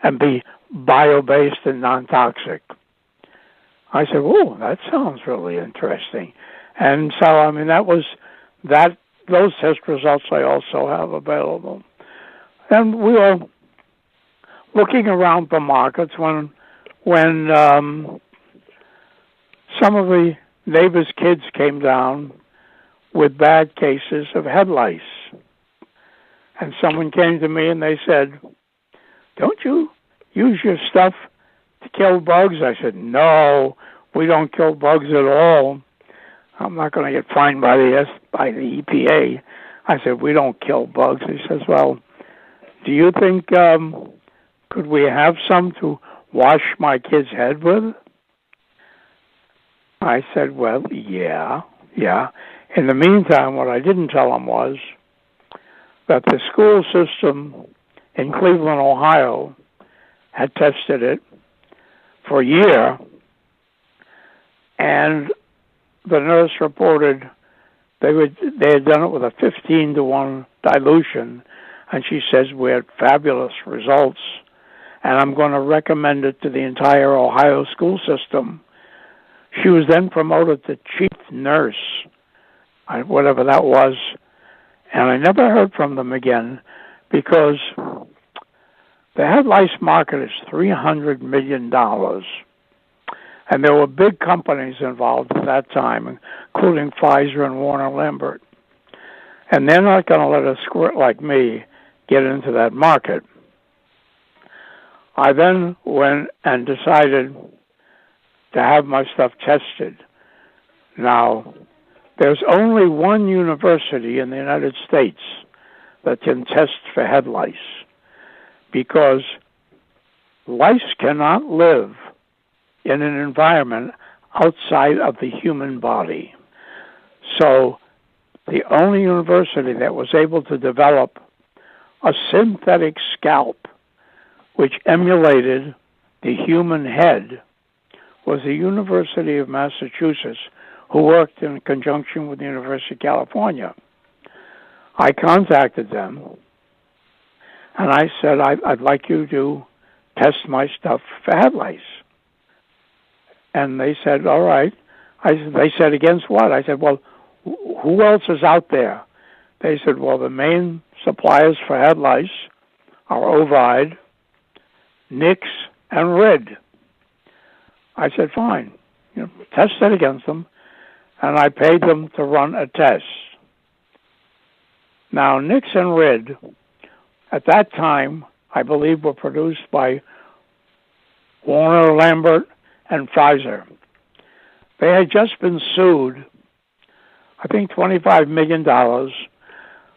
and be bio-based and non-toxic. I said, oh, that sounds really interesting. And so, those test results I also have available. And we were looking around for markets when some of the neighbors' kids came down with bad cases of head lice. And someone came to me and they said, don't you use your stuff to kill bugs? I said, no, we don't kill bugs at all. I'm not going to get fined by the EPA. I said, we don't kill bugs. He says, well, do you think, could we have some to wash my kid's head with? I said, well, yeah. In the meantime, what I didn't tell him was that the school system in Cleveland, Ohio, had tested it for a year, and the nurse reported they had done it with a 15-to-1 dilution, and she says we had fabulous results, and I'm going to recommend it to the entire Ohio school system. She was then promoted to chief nurse, whatever that was, and I never heard from them again because the head lice market is $300 million. And there were big companies involved at that time, including Pfizer and Warner Lambert. And they're not going to let a squirt like me get into that market. I then went and decided to have my stuff tested. Now, there's only one university in the United States that can test for head lice, because lice cannot live in an environment outside of the human body. So the only university that was able to develop a synthetic scalp which emulated the human head was the University of Massachusetts, who worked in conjunction with the University of California. I contacted them, and I said, I'd like you to test my stuff for head lice. And they said, all right. They said, against what? I said, well, who else is out there? They said, well, the main suppliers for head lice are Ovide, Nix, and Red. I said, fine. Test it against them. And I paid them to run a test. Now, Nix and Red, at that time, I believe were produced by Warner Lambert and Pfizer. They had just been sued, I think $25 million,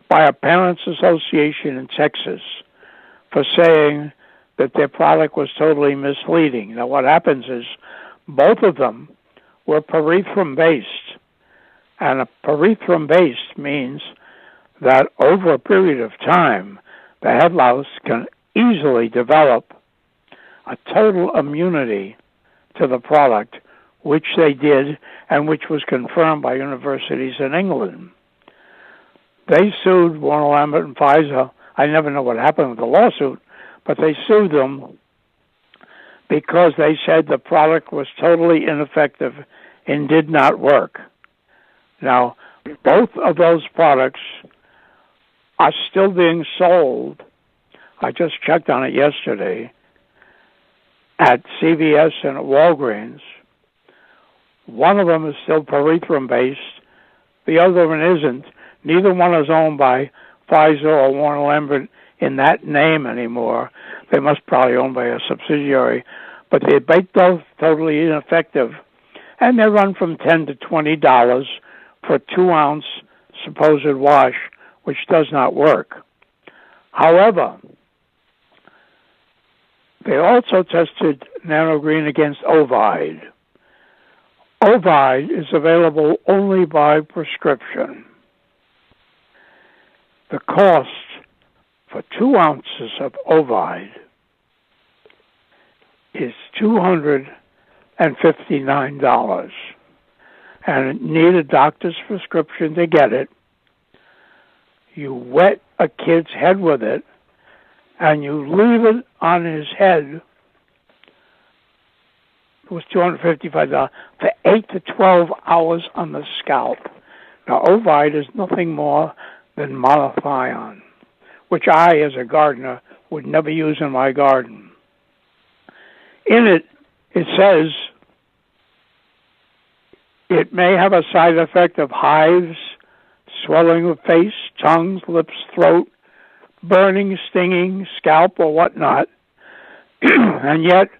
by a parents' association in Texas for saying that their product was totally misleading. Now, what happens is both of them were pyrethrum-based, and a pyrethrum-based means that over a period of time, the head louse can easily develop a total immunity to the product which they did and which was confirmed by universities in England. They sued Warner Lambert and Pfizer. I never know what happened with the lawsuit, but they sued them because they said the product was totally ineffective and did not work. Now, both of those products are still being sold. I just checked on it yesterday at CVS and at Walgreens. One of them is still pyrethrum-based. The other one isn't. Neither one is owned by Pfizer or Warner Lambert in that name anymore. They must probably owned by a subsidiary. But they're both totally ineffective. And they run from $10 to $20 for a 2-ounce supposed wash, which does not work. However, they also tested Nano Green against Ovide. Ovide is available only by prescription. The cost for 2 ounces of Ovide is $259, and need a doctor's prescription to get it. You wet a kid's head with it, and you leave it on his head. It was $255 for 8 to 12 hours on the scalp. Now, Ovide is nothing more than malathion, which I, as a gardener, would never use in my garden. In it, it says it may have a side effect of hives, swelling of face, tongues, lips, throat, burning, stinging, scalp, or whatnot. And yet,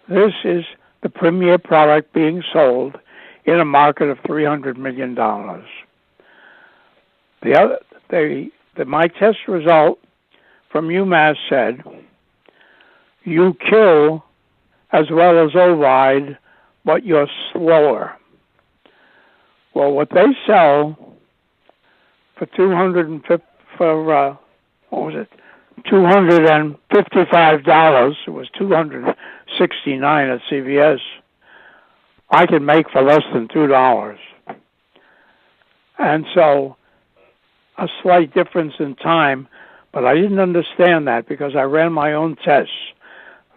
this is the premier product being sold in a market of $300 million. My test result from UMass said, you kill as well as Ovide, but you're slower. Well, what they sell for $255, it was $269 at CVS. I can make for less than $2. And so a slight difference in time, but I didn't understand that because I ran my own tests.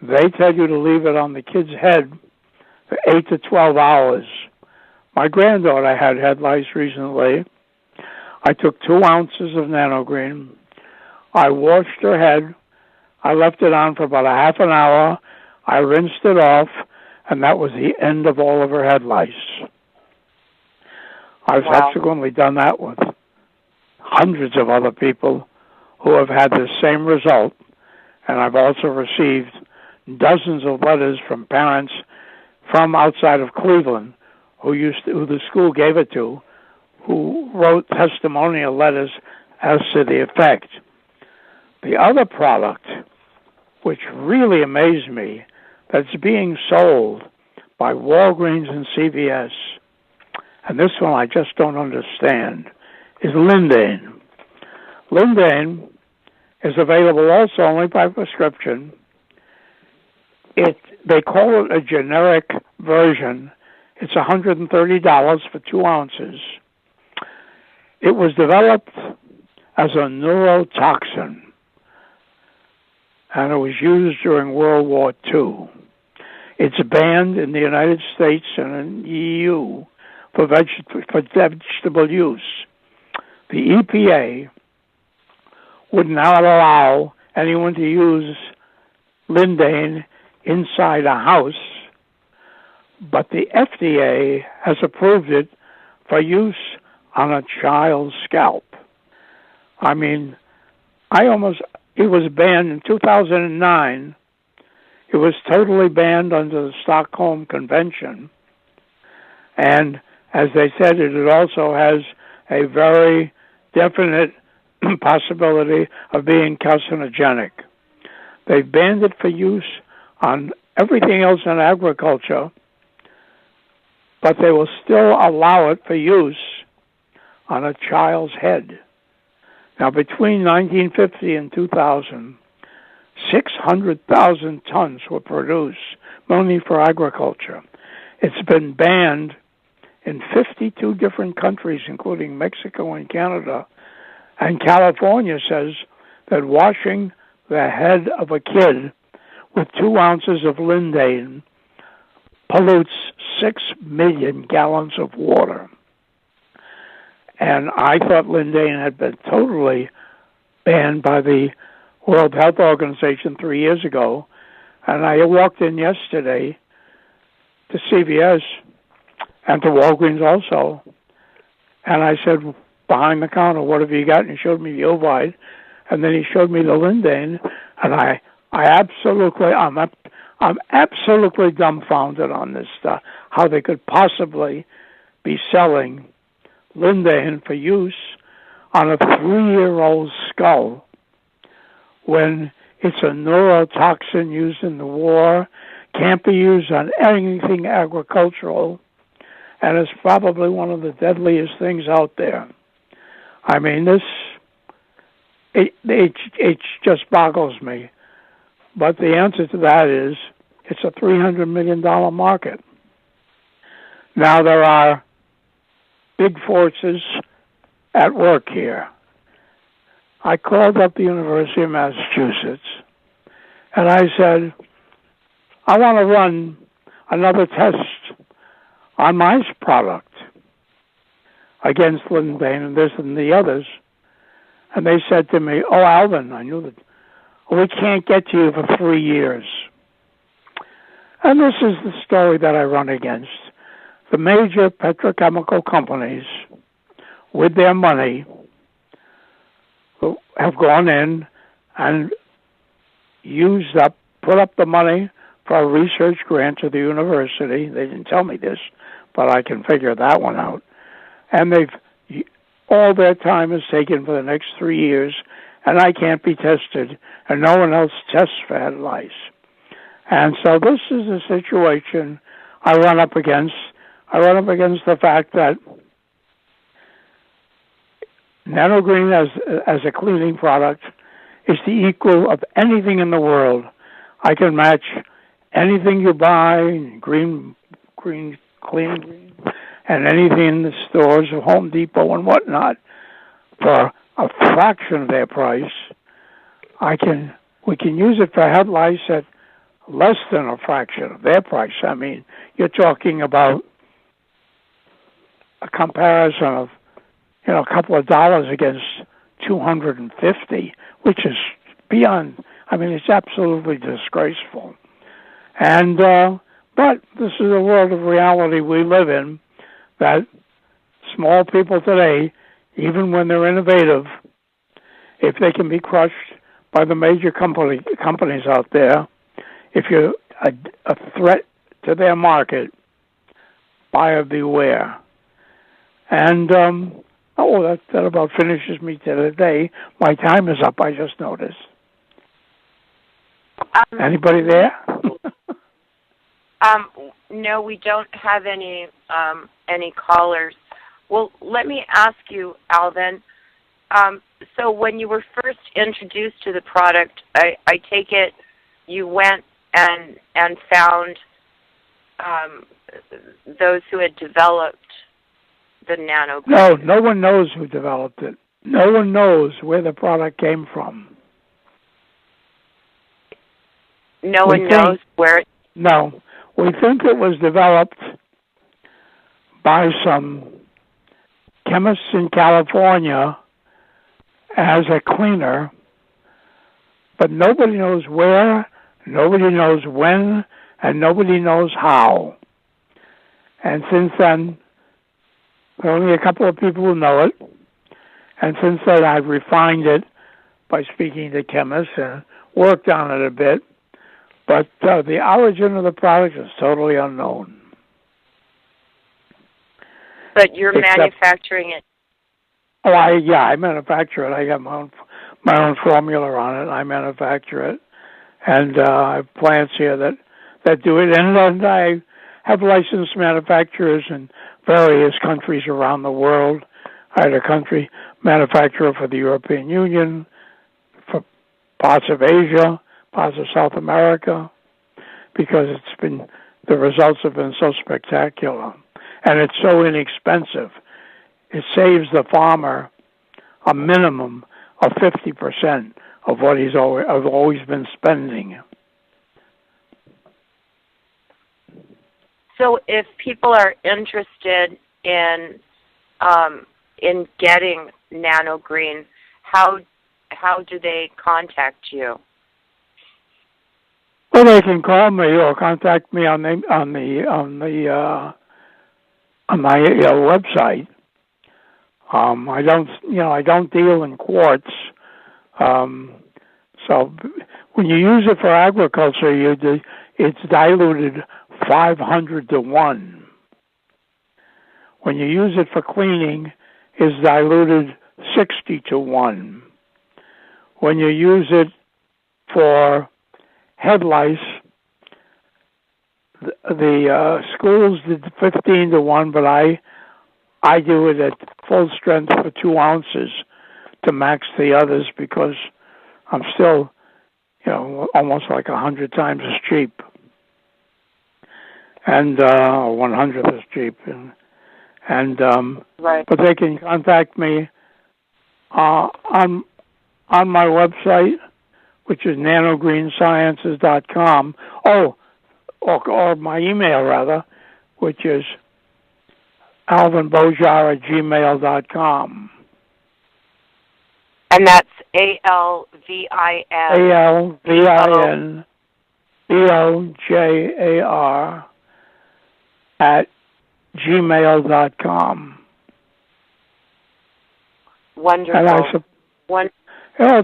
They tell you to leave it on the kid's head for 8 to 12 hours. My granddaughter had head lice recently. I took 2 ounces of Nano Green. I washed her head. I left it on for about a half an hour. I rinsed it off, and that was the end of all of her head lice. I've subsequently done that with hundreds of other people who have had the same result, and I've also received dozens of letters from parents from outside of Cleveland who the school gave it to, who wrote testimonial letters as to the effect. The other product, which really amazed me, that's being sold by Walgreens and CVS, and this one I just don't understand, is Lindane. Lindane is available also only by prescription. They call it a generic version. It's $130 for 2 ounces. It was developed as a neurotoxin, and it was used during World War II. It's banned in the United States and in the EU for vegetable use. The EPA would not allow anyone to use Lindane inside a house, but the FDA has approved it for use on a child's scalp. I mean, it was banned in 2009. It was totally banned under the Stockholm Convention. And as they said, it also has a very definite possibility of being carcinogenic. They banned it for use on everything else in agriculture, but they will still allow it for use on a child's head. Now, between 1950 and 2000, 600,000 tons were produced, only for agriculture. It's been banned in 52 different countries, including Mexico and Canada. And California says that washing the head of a kid with 2 ounces of lindane pollutes 6 million gallons of water. And I thought lindane had been totally banned by the World Health Organization 3 years ago. And I walked in yesterday to CVS and to Walgreens also. And I said, behind the counter, what have you got? And he showed me the Ovide. And then he showed me the lindane. And I'm absolutely dumbfounded on this stuff, how they could possibly be selling lindane for use on a 3-year-old skull when it's a neurotoxin used in the war, can't be used on anything agricultural, and it's probably one of the deadliest things out there. I mean, it just boggles me. But the answer to that is it's a $300 million market. Now, there are big forces at work here. I called up the University of Massachusetts, and I said, I want to run another test on my product against lindane and this and the others. And they said to me, oh, Alvin, I knew that, we can't get to you for 3 years. And this is the story that I run against. The major petrochemical companies, with their money, have gone in and put up the money for a research grant to the university. They didn't tell me this, but I can figure that one out. And all their time is taken for the next 3 years, and I can't be tested, and no one else tests for head lice. And so this is a situation I run up against. I run up against the fact that Nano Green as a cleaning product is the equal of anything in the world. I can match anything you buy, clean green, and anything in the stores of Home Depot and whatnot for a fraction of their price. We can use it for head lice at less than a fraction of their price. I mean, you're talking about a comparison of, a couple of dollars against $250, which is beyond. I mean, it's absolutely disgraceful. And but this is a world of reality we live in, that small people today, even when they're innovative, if they can be crushed by the major companies out there, if you're a threat to their market, buyer beware. And that about finishes me today. My time is up, I just noticed. Anybody there? No, we don't have any callers. Well, let me ask you, Alvin. So when you were first introduced to the product, I take it you went and found those who had developed the Nano. No one knows who developed it. No one knows where the product came from. No one knows where. No, we think it was developed by some chemists in California as a cleaner, but nobody knows where, nobody knows when, and nobody knows how. And since then, there are only a couple of people who know it. And since then, I've refined it by speaking to chemists and worked on it a bit. But the origin of the product is totally unknown. But you're manufacturing it. Oh, I manufacture it. I got my own formula on it. I manufacture it, and I have plants here that do it. And I have licensed manufacturers in various countries around the world. I had a country manufacturer for the European Union, for parts of Asia, parts of South America, because it's been the results have been so spectacular. And it's so inexpensive. It saves the farmer a minimum of 50% of what he's always been spending. So if people are interested in getting Nano Green, how do they contact you? Well, they can call me or contact me on my website. I don't deal in quartz. So when you use it for agriculture, it's diluted 500 to 1. When you use it for cleaning, it's diluted 60 to 1. When you use it for head lice, the schools did 15 to 1, but I do it at full strength for 2 ounces to max the others because I'm still, almost like 100 times as cheap, and 100th as cheap, and right. But they can contact me on my website, which is nanogreensciences.com. Or my email rather, which is alvinbojar@gmail.com. And that's ALVIN. ALVINBOJAR@gmail.com. Wonderful.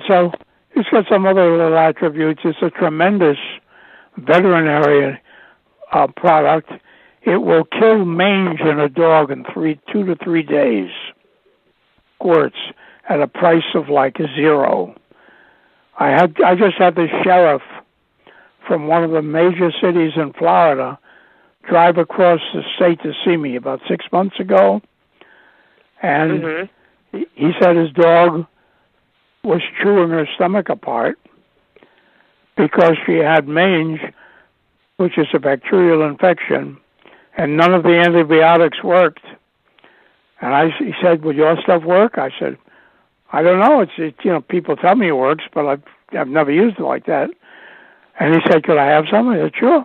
So it's got some other little attributes. It's a tremendous veterinary product. It will kill mange in a dog in 2 to 3 days. Squirts at a price of like $0. I just had the sheriff from one of the major cities in Florida drive across the state to see me about 6 months ago, and he said his dog was chewing her stomach apart because she had mange, which is a bacterial infection, and none of the antibiotics worked. And he said, "Would your stuff work?" I said, "I don't know. It's people tell me it works, but I've never used it like that." And he said, "Could I have some?" I said, "Sure."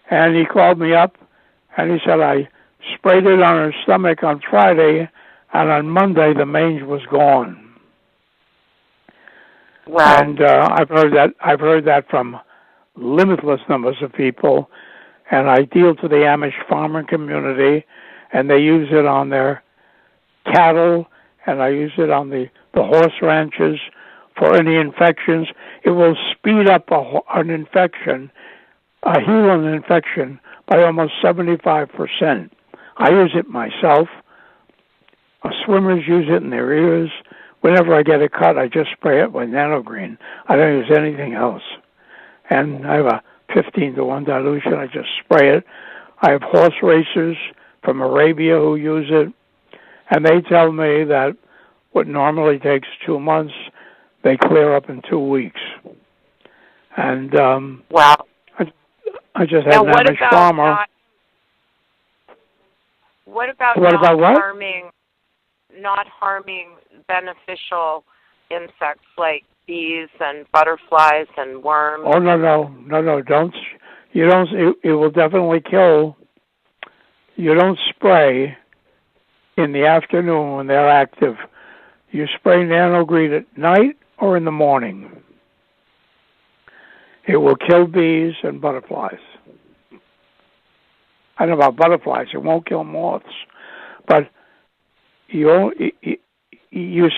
And he called me up, and he said, "I sprayed it on her stomach on Friday, and on Monday the mange was gone." Wow. And I've heard that from limitless numbers of people, and I deal to the Amish farming community, and they use it on their cattle, and I use it on the horse ranches for any infections. It will speed up an infection, a healing infection, by almost 75%. I use it myself. Swimmers use it in their ears. Whenever I get a cut, I just spray it with Nano Green. I don't use anything else. And I have a 15 to 1 dilution. I just spray it. I have horse racers from Arabia who use it, and they tell me that what normally takes 2 months, they clear up in 2 weeks. And wow. I just had an Amish farmer. What about not harming beneficial insects like bees and butterflies and worms? Oh no, don't. You don't. It will definitely kill. You don't spray in the afternoon when they're active. You spray Nano Green at night or in the morning. It will kill bees and butterflies. I don't know about butterflies. It won't kill moths, but you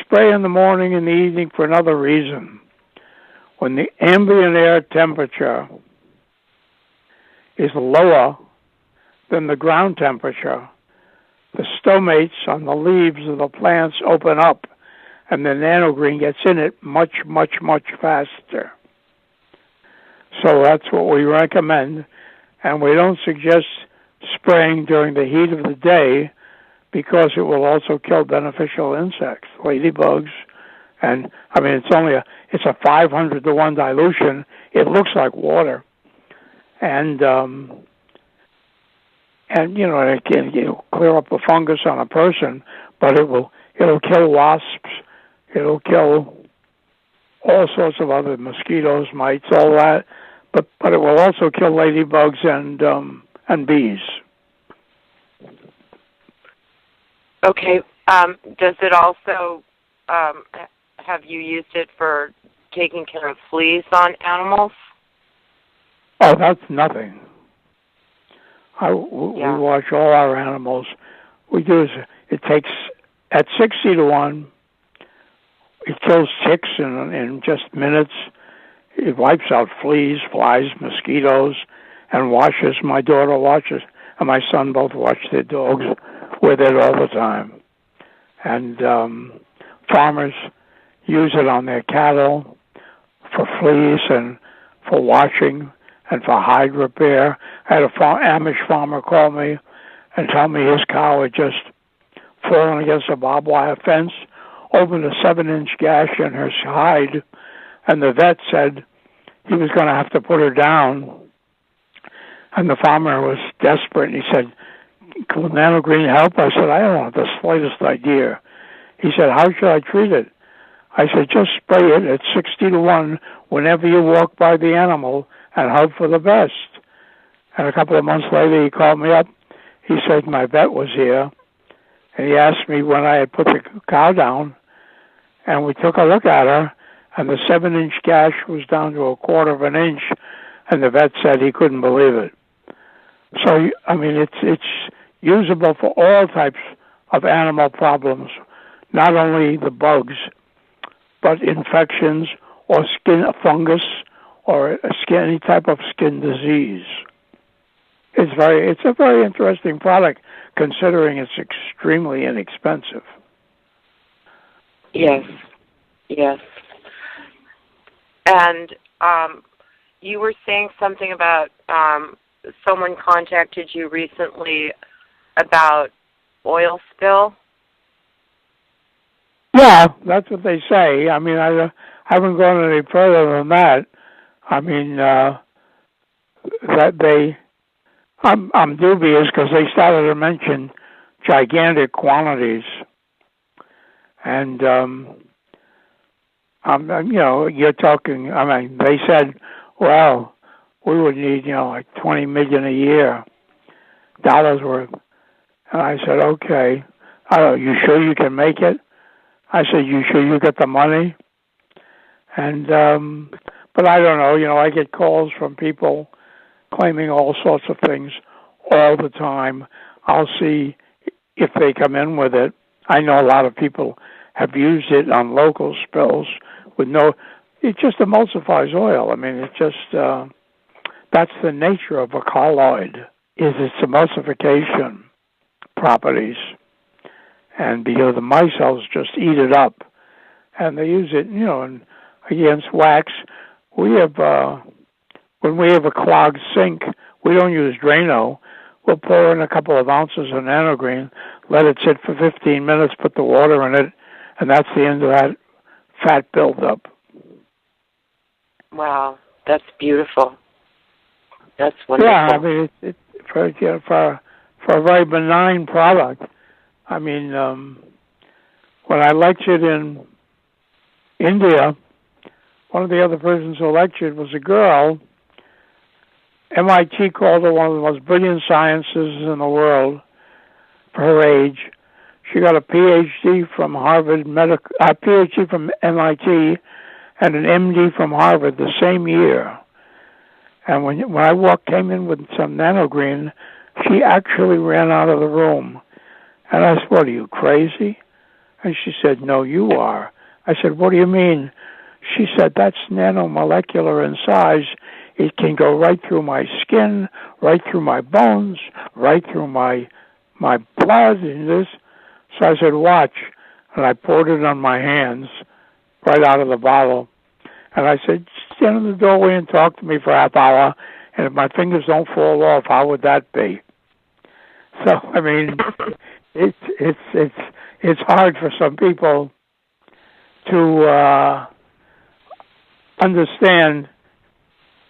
spray in the morning and the evening for another reason. When the ambient air temperature is lower than the ground temperature, the stomates on the leaves of the plants open up, and the Nano Green gets in it much, much, much faster. So that's what we recommend, and we don't suggest spraying during the heat of the day because it will also kill beneficial insects, ladybugs, and I mean it's a 500 to 1 dilution. It looks like water, and and it can clear up the fungus on a person, but it'll kill wasps, it'll kill all sorts of other mosquitoes, mites, all that, but it will also kill ladybugs and bees. Okay. Does it also have you used it for taking care of fleas on animals? Oh, that's nothing. We wash all our animals. We do is it takes at 60 to 1. It kills ticks in just minutes. It wipes out fleas, flies, mosquitoes, and washes. My daughter watches, and my son both watch their dogs with it all the time. And farmers use it on their cattle for fleas and for washing and for hide repair. I had a Amish farmer call me and tell me his cow had just fallen against a barbed wire fence, opened a 7-inch gash in her hide, and the vet said he was going to have to put her down. And the farmer was desperate, and he said, "Will Nano Green help?" I said, "I don't have the slightest idea." He said, "How should I treat it?" I said, "Just spray it at 60 to 1 whenever you walk by the animal and hope for the best." And a couple of months later, he called me up. He said my vet was here, and he asked me when I had put the cow down, and we took a look at her, and the 7-inch gash was down to a 1/4 of an inch, and the vet said he couldn't believe it. So, I mean, it's usable for all types of animal problems, not only the bugs, but infections or skin fungus or any type of skin disease. It's a very interesting product, considering it's extremely inexpensive. Yes. And you were saying something about someone contacted you recently about oil spill. Yeah, that's what they say. I mean, I haven't gone any further than that. I mean, I'm dubious because they started to mention gigantic quantities, and you're talking. I mean, they said, well, we would need like $20 million a year dollars worth, and I said, okay. You sure you can make it? I said, you sure you get the money? And but I don't know. I get calls from people claiming all sorts of things all the time. I'll see if they come in with it. I know a lot of people have used it on local spills with it just emulsifies oil. I mean, it just, that's the nature of a colloid, is its emulsification properties. And because the micelles just eat it up, and they use it, and against wax. We have, when we have a clogged sink, we don't use Drano. We'll pour in a couple of ounces of Nano Green, let it sit for 15 minutes, put the water in it, and that's the end of that fat buildup. Wow, that's beautiful. That's wonderful. Yeah, I mean, it's for a very benign product. I mean, when I lectured in India, one of the other persons who lectured was a girl. MIT called her one of the most brilliant scientists in the world for her age. She got a PhD from Harvard, a PhD from MIT, and an MD from Harvard the same year. And when I came in with some Nano Green, she actually ran out of the room. And I said, "What, are you crazy?" And she said, "No, you are." I said, "What do you mean?" She said, "That's nanomolecular in size. It can go right through my skin, right through my bones, right through my blood and this." So I said, "Watch." And I poured it on my hands right out of the bottle. And I said, "Stand in the doorway and talk to me for a half hour. And if my fingers don't fall off, how would that be?" So, I mean, it's hard for some people to understand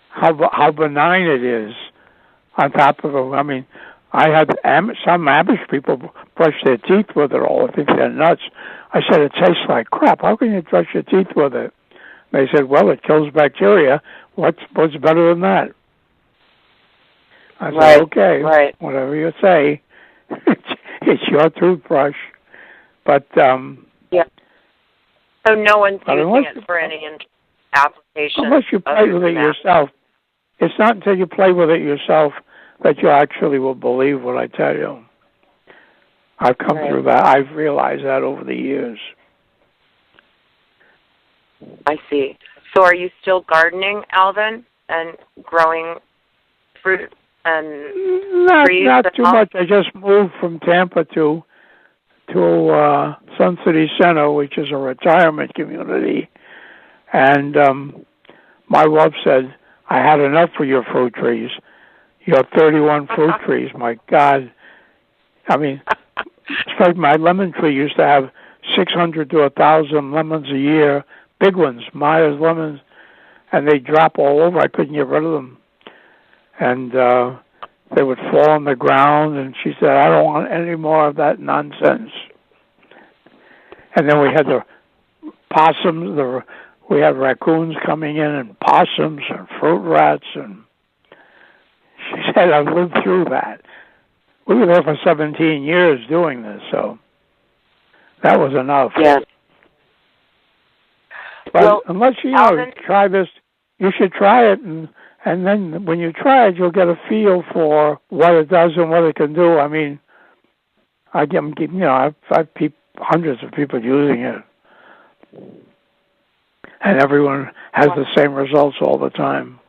how benign it is. On top of it, I mean, I had some Amish people brush their teeth with it all. I think they're nuts. I said, it tastes like crap. How can you brush your teeth with it? They said, well, it kills bacteria. What's better than that? I said, okay, whatever you say. It's your toothbrush. But yeah. So no one's using it for any application. Unless you play with it yourself. It's not until you play with it yourself that you actually will believe what I tell you. I've come through that. I've realized that over the years. I see. So are you still gardening, Alvin, and growing fruit and trees? Not too much. I just moved from Tampa to Sun City Center, which is a retirement community. And my wife said, I had enough for your fruit trees. You have 31 fruit trees. My God. I mean, it's like my lemon tree used to have 600 to 1,000 lemons a year, big ones, Myers lemons, and they drop all over. I couldn't get rid of them. And they would fall on the ground, and she said, I don't want any more of that nonsense. And then we had the possums, we had raccoons coming in, and possums, and fruit rats, and she said, I've lived through that. We were there for 17 years doing this, so that was enough. Yes. But well, unless you try this, you should try it, and then when you try it, you'll get a feel for what it does and what it can do. I mean, I've hundreds of people using it, and everyone has the same results all the time.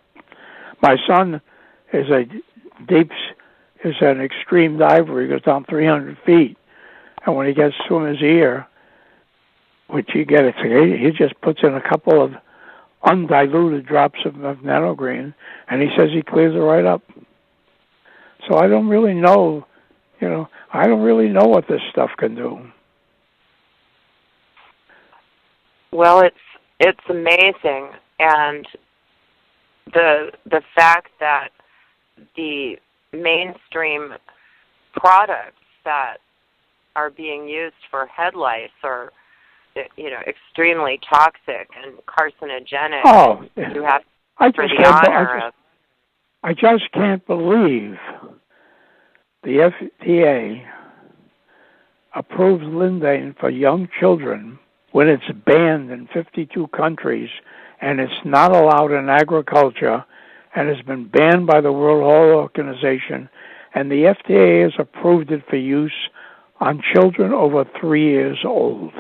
My son is an extreme diver. He goes down 300 feet, and when he gets to his ear, which he just puts in a couple of undiluted drops of Nano Green, and he says he clears it right up. So I don't really know, what this stuff can do. Well, it's amazing, and the fact that the mainstream products that are being used for head lice are, extremely toxic and carcinogenic. Oh, you have for the honor of. I just can't believe the FDA approves Lindane for young children when it's banned in 52 countries and it's not allowed in agriculture and has been banned by the World Health Organization, and the FDA has approved it for use on children over 3 years old.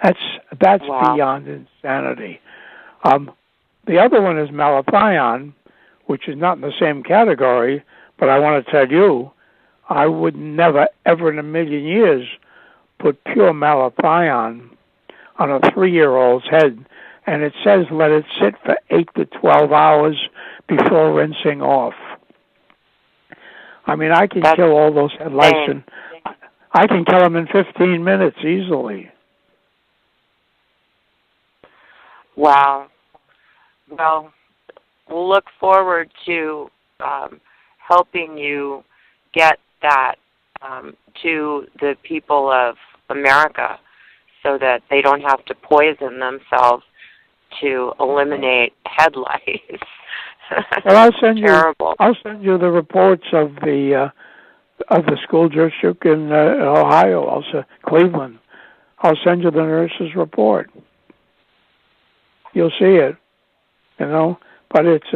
That's wow. Beyond insanity. The other one is malathion, which is not in the same category, but I want to tell you, I would never, ever in a million years put pure malathion on a 3-year-old's head. And it says let it sit for 8 to 12 hours before rinsing off. I mean, I can kill all those head lice, and I can kill them in 15 minutes easily. Wow. Well, we'll look forward to helping you get that to the people of America so that they don't have to poison themselves to eliminate head lice. Well, I'll send you the reports of the school district in Ohio, also Cleveland. I'll send you the nurse's report. You'll see it, But it's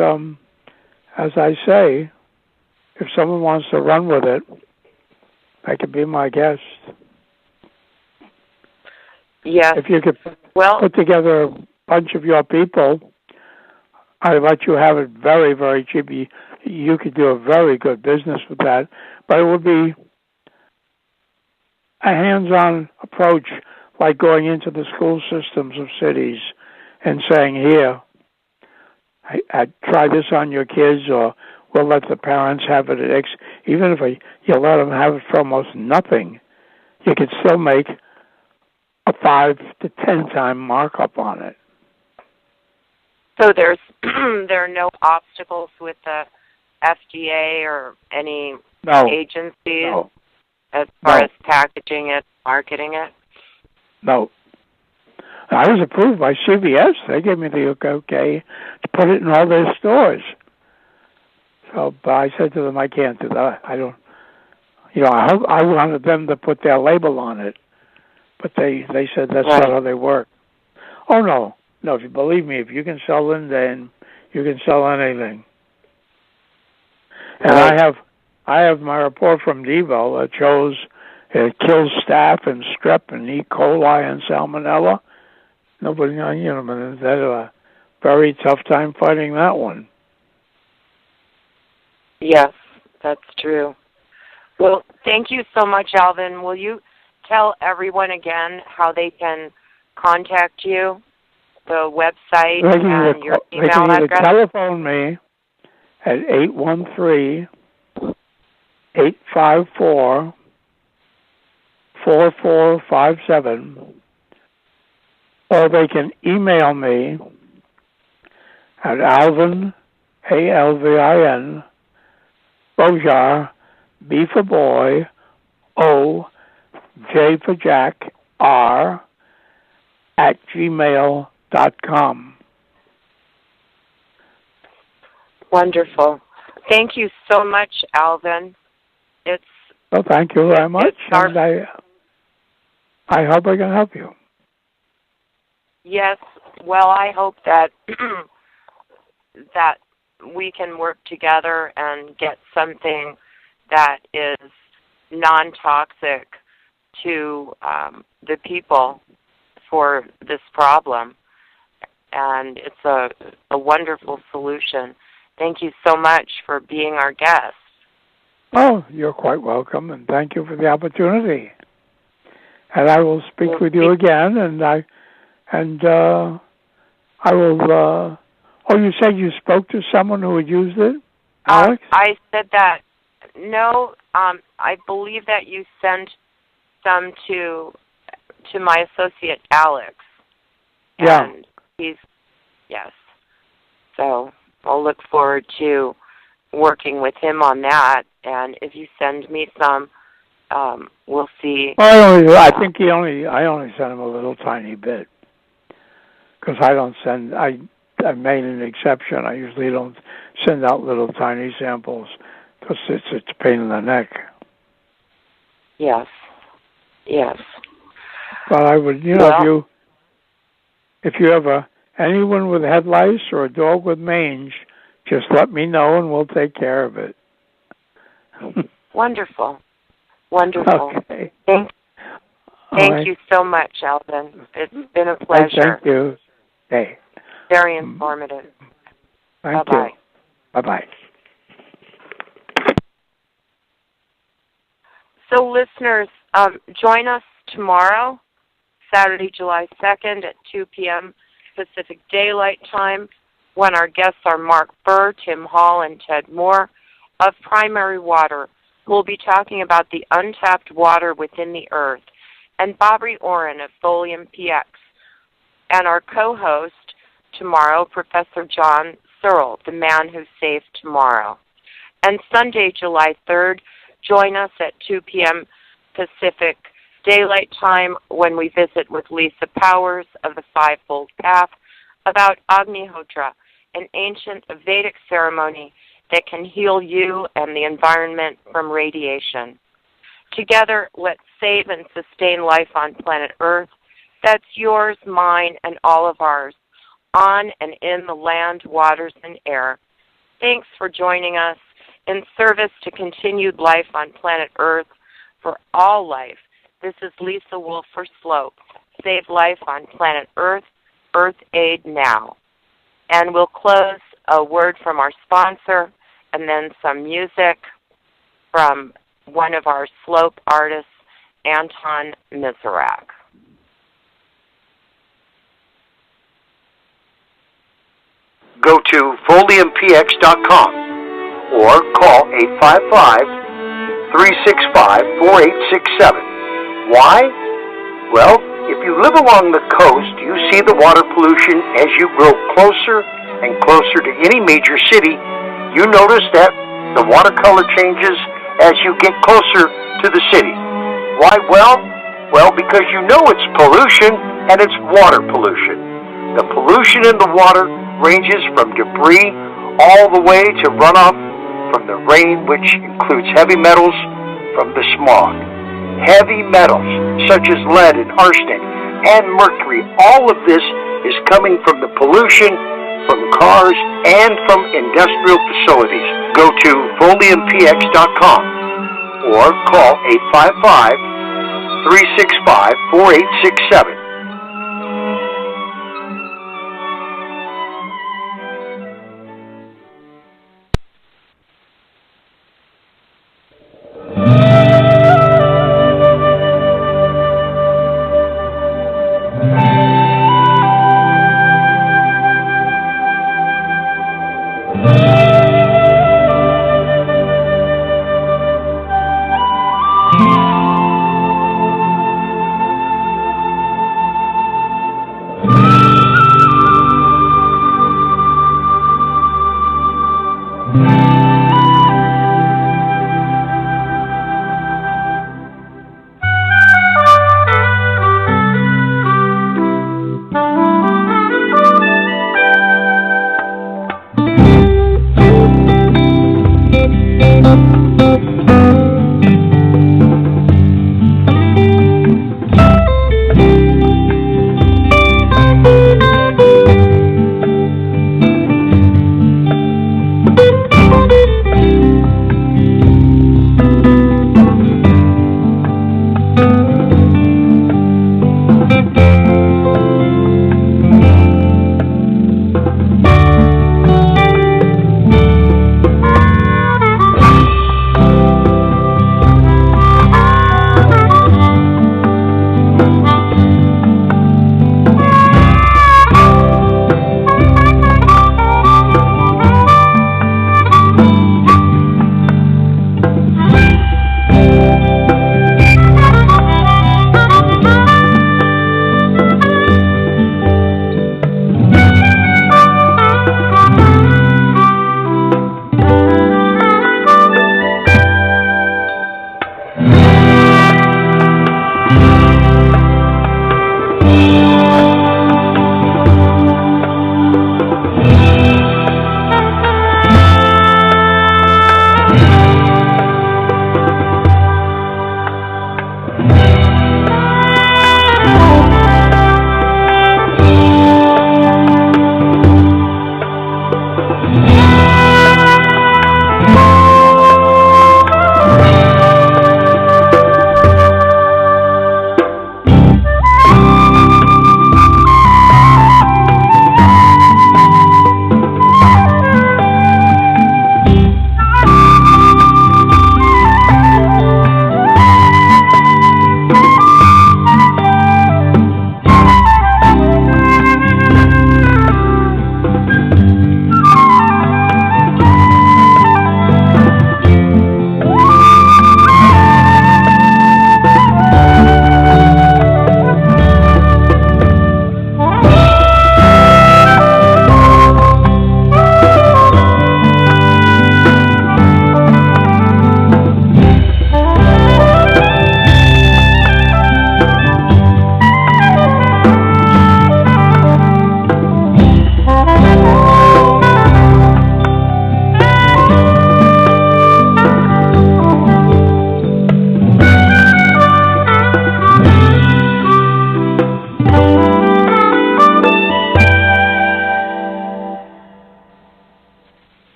as I say, if someone wants to run with it, they could be my guest. Yes. If you could put together a bunch of your people, I let you have it very, very cheap. You could do a very good business with that, but it would be a hands-on approach, like going into the school systems of cities and saying, here, I try this on your kids, or we'll let the parents have it at even if you let them have it for almost nothing, you could still make a 5 to 10 time markup on it. So there are no obstacles with the FDA or any agencies No. as far No. as packaging it, marketing it? No. I was approved by CVS. They gave me the okay to put it in all their stores. So, but I said to them, I can't do that. I don't. I wanted them to put their label on it, but they said that's Right. not how they work. Oh no. If you believe me, if you can sell Linden, you can sell anything. And Right. I have my report from Devo that shows it kills staph and strep and E. coli and salmonella. Nobody, they had a very tough time fighting that one. Yes, that's true. Well, thank you so much, Alvin. Will you tell everyone again how they can contact you, the website, and your email They can either address? telephone me at 813-854-4457, or they can email me at Alvin, Alvin, Bojar, B for boy, O, J for Jack, R, at gmail.com. Wonderful. Thank you so much, Alvin. Well, thank you very much, and I hope I can help you. Yes, well, I hope that that we can work together and get something that is non-toxic to the people for this problem. And it's a wonderful solution. Thank you so much for being our guest. Oh, you're quite welcome, and thank you for the opportunity. And I will speak with you again, and I will. You said you spoke to someone who had used it, Alex? I said that. No, I believe that you sent some to my associate Alex. Yeah. And yes. So I'll look forward to working with him on that. And if you send me some, we'll see. Well, I think I only sent him a little tiny bit, because I don't send. I made an exception. I usually don't send out little tiny samples because it's a pain in the neck. Yes. But I would, if you have anyone with head lice or a dog with mange, just let me know and we'll take care of it. Wonderful. Okay. Thank you so much, Alvin. It's been a pleasure. Thank you. Hey. Very informative. Thank Bye-bye. you. Bye-bye. So, listeners, join us tomorrow, Saturday, July 2nd at 2 p.m. Pacific Daylight Time, when our guests are Mark Burr, Tim Hall, and Ted Moore of Primary Water, who will be talking about the untapped water within the earth, and Bobby Oren of Tholium PX, and our co-host tomorrow, Professor John Searle, the man who saved tomorrow. And Sunday, July 3rd, join us at 2 p.m. Pacific Daylight Time when we visit with Lisa Powers of the Fivefold Path about Agnihotra, an ancient Vedic ceremony that can heal you and the environment from radiation. Together, let's save and sustain life on planet Earth. That's yours, mine, and all of ours, on and in the land, waters, and air. Thanks for joining us in service to continued life on planet Earth for all life. This is Lisa Wolfer Slope. Save life on planet Earth, Earth Aid Now. And we'll close a word from our sponsor and then some music from one of our Slope artists, Anton Miserak. Go to foliumpx.com or call 855-365-4867. Why? Well, if you live along the coast, you see the water pollution as you grow closer and closer to any major city. You notice that the water color changes as you get closer to the city. Why? Well, because you know it's pollution, and it's water pollution. The pollution in the water ranges from debris all the way to runoff from the rain, which includes heavy metals from the smog. Heavy metals such as lead and arsenic and mercury, all of this is coming from the pollution from cars and from industrial facilities. Go to foliumpx.com or call 855-365-4867.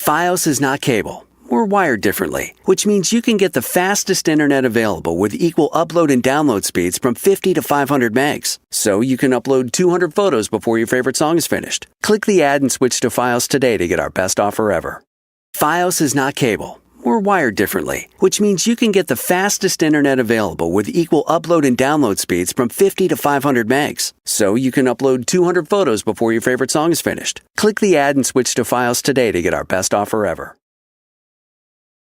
Fios is not cable. We're wired differently, which means you can get the fastest internet available with equal upload and download speeds from 50 to 500 megs. So you can upload 200 photos before your favorite song is finished. Click the ad and switch to Fios today to get our best offer ever. Fios is not cable. We're wired differently, which means you can get the fastest internet available with equal upload and download speeds from 50 to 500 megs. So you can upload 200 photos before your favorite song is finished. Click the ad and switch to Fios today to get our best offer ever.